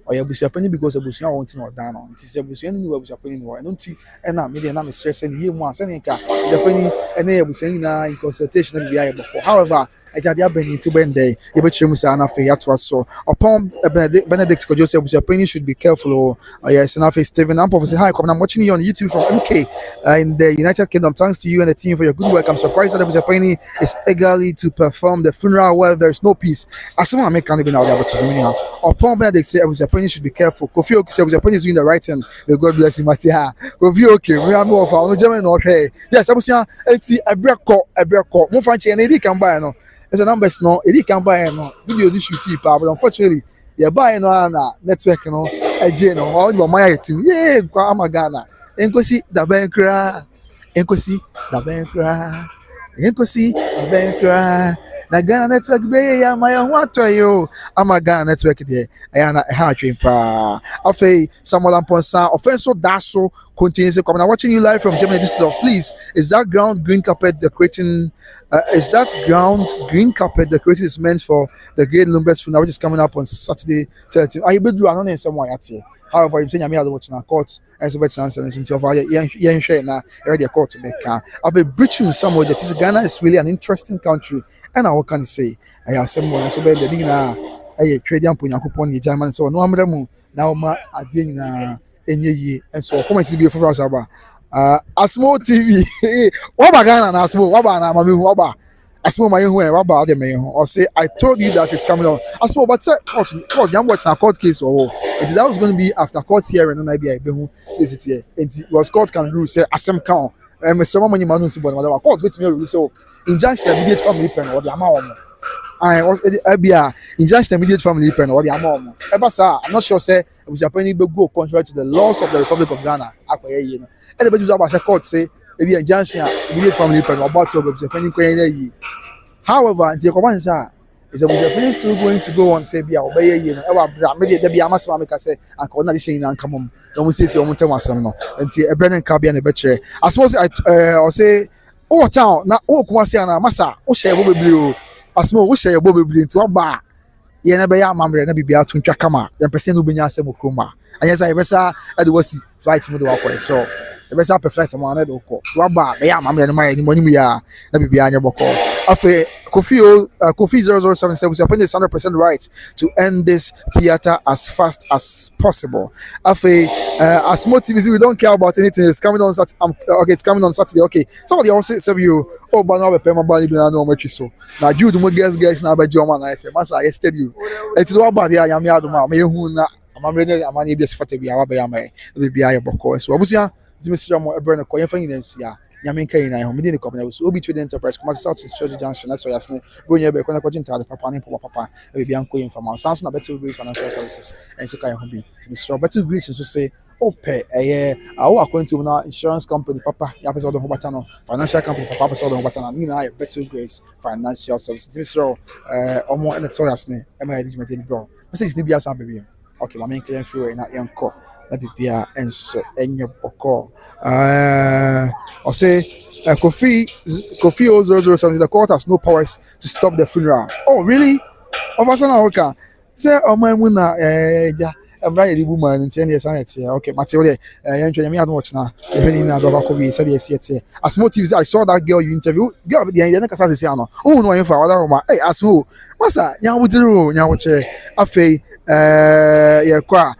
Or Abusuapanin because Abusua won't know down on. It is Abusuapanin who Abusuapanin who I don't see and now media now is stressing here once and Abusuapanin and Abusuapanin in consultation and be able. However, I just have been into Bende, you bet you must have a so upon Benedict Joseph Abusuapanin should be careful. Yes, and I face Stephen Ampo say hi, I'm watching you on YouTube from MK in the United Kingdom. Thanks to you and the team for your good work. I'm surprised that Abusuapanin is eagerly to perform the funeral where there's no peace. As someone make can't even out there, but upon Benedict say Abusuapanin should be careful. Kofi Oki say Abusuapanin is doing the right thing. May God bless him. Matia. Kofi Oki, we are more of our German okay. Yes, Abusuapanin, it's a break. More fancy and it can buy no. As a numbers no, it can buy no video this shoot but unfortunately, you buy no network no, a no, all your my team. Yeah, I'm a Ghana. Enkosi the bankra, enkosi the bankra, enkosi the bankra. Na Ghana network be ya my what you? I'm a Ghana network there. I am a hard dream pa. Afei Samuel Amponsa offenso daso continues to come. Now watching you live from Germany. This is please. Is that ground green carpet decorating? Is that ground green carpet decorating is meant for the great Lumba's funeral, which is coming up on Saturday 13th? Are you be do another somewhere at here? However, I'm saying I'm here watching a court. As a better answer to over young share now already a court to make I've been breaching somewhere just Ghana is really an interesting country and I can say I have someone so bad the thing now a trading point the German so no I'm now ma adin na enye and so comment to be for us about Asmo TV what about Ghana na Asmo what about na mami what about Asmo my who what about them or say I told you that it's coming on Asmo but court I'm watching a court case or that was going to be after court hearing and I be who says it here and was court can rule say asem count Mr. Mama Manu si but court with me rule so injunction immediate family pen or the amount I was injunction immediate family pen or the amount I'm not sure say it was apparently go contrary to the laws of the Republic of Ghana and the was about court say maybe injunction immediate family pen or about to go however the command is Abusuapanin still going to go on say be obey you know maybe there be amasma make say and na dey and come on don't say omo tem asem no nti Brennan ka bia na be chere I suppose I say oh town na oh kuma say na masa oh share bo bebli o asmo oh share bo bebli nti oba ye na be ya amamre na bibia to ntwa kama dem person no benya asem okroma anya say be sa e dey wasi flight mo dey wakọ so the best perfect man na dey wakọ ti oba be ya amamre no mai ni mo ni ya na bibia anya bokọ afi Kofi 0077 says Abusuapanin is 100% right to end this theater as fast as possible. Afe, as more TVC, we don't care about anything. It's coming on Saturday. Okay, it's coming on Saturday. Okay, somebody also said you, oh, but now we pay my body, but no much so. Now, you do more guys now by German. I say, Master, I said you. It's all about the I am Yaduma. Me who na I'm ready. I'm able to fight. Be our baby. Be our boko. So Abusuapanin, Mr. Mo Ebrana, Koyan Fancy. Nyamenka ina ho mede ne kwabena so obi trade enterprise kuma South Church Junction na so yasne ronya be kona kwagin tade papa ne papa e bia nko informa sans na better grace financial services and so kai ho bi to Mr. Better Grace so say ope awo akwantu na insurance company papa ya pesa do ho bata no financial company papa pesa do ho bata na ni na Better Grace financial services Mr. omo en to yasne e ma yedi jumete ni bro message ni bia sa bebi okay ma men claim free na yanko na bibia enso enye boko or say Kofi 0077 the court has no powers to stop the funeral. Oh really? Ofasana oka say omamuna ja Brian the woman in 10 years sanity okay Mateo me I don't watch now even na baba ko be said yes as more TVs I saw that girl you interview girl the na kasa say ano oh no for other room hey asmo masa nya wudiro nya wuche afei yeah kwa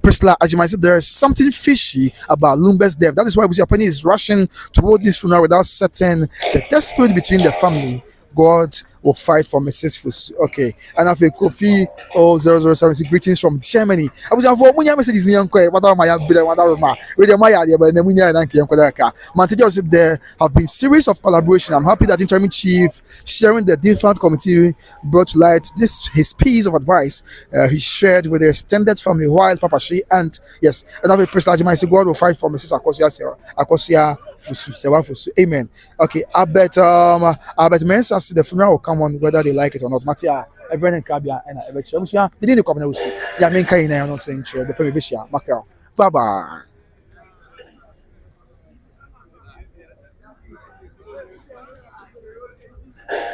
Priscilla Ajimai said there is something fishy about Lumba's death. That is why Abusuapanin is rushing toward this funeral without setting the dispute between the family. God will fight for Mrs. Fusu. Okay. And after Kofi 0076 greetings from Germany. I was for munya messages ni yanko wada ma ya bile wada roma. We dey ma ya dey but na munya na nke yanko da ka. Mantejo said there have been series of collaboration. I'm happy that interim chief sharing the different committee brought to light this his piece of advice he shared with the extended family while Papa Shi and yes, and after Priest Ajimai said God will fight for Mrs. Akosia Fusu. Sewa Fusu. Amen. Okay, I bet men say the funeral will come on whether they like it or not. Matia, Brennan Kabia, and I bet you. Didn't come now. Yeah, men can not saying chair, but maybe she, Macau. Bye bye.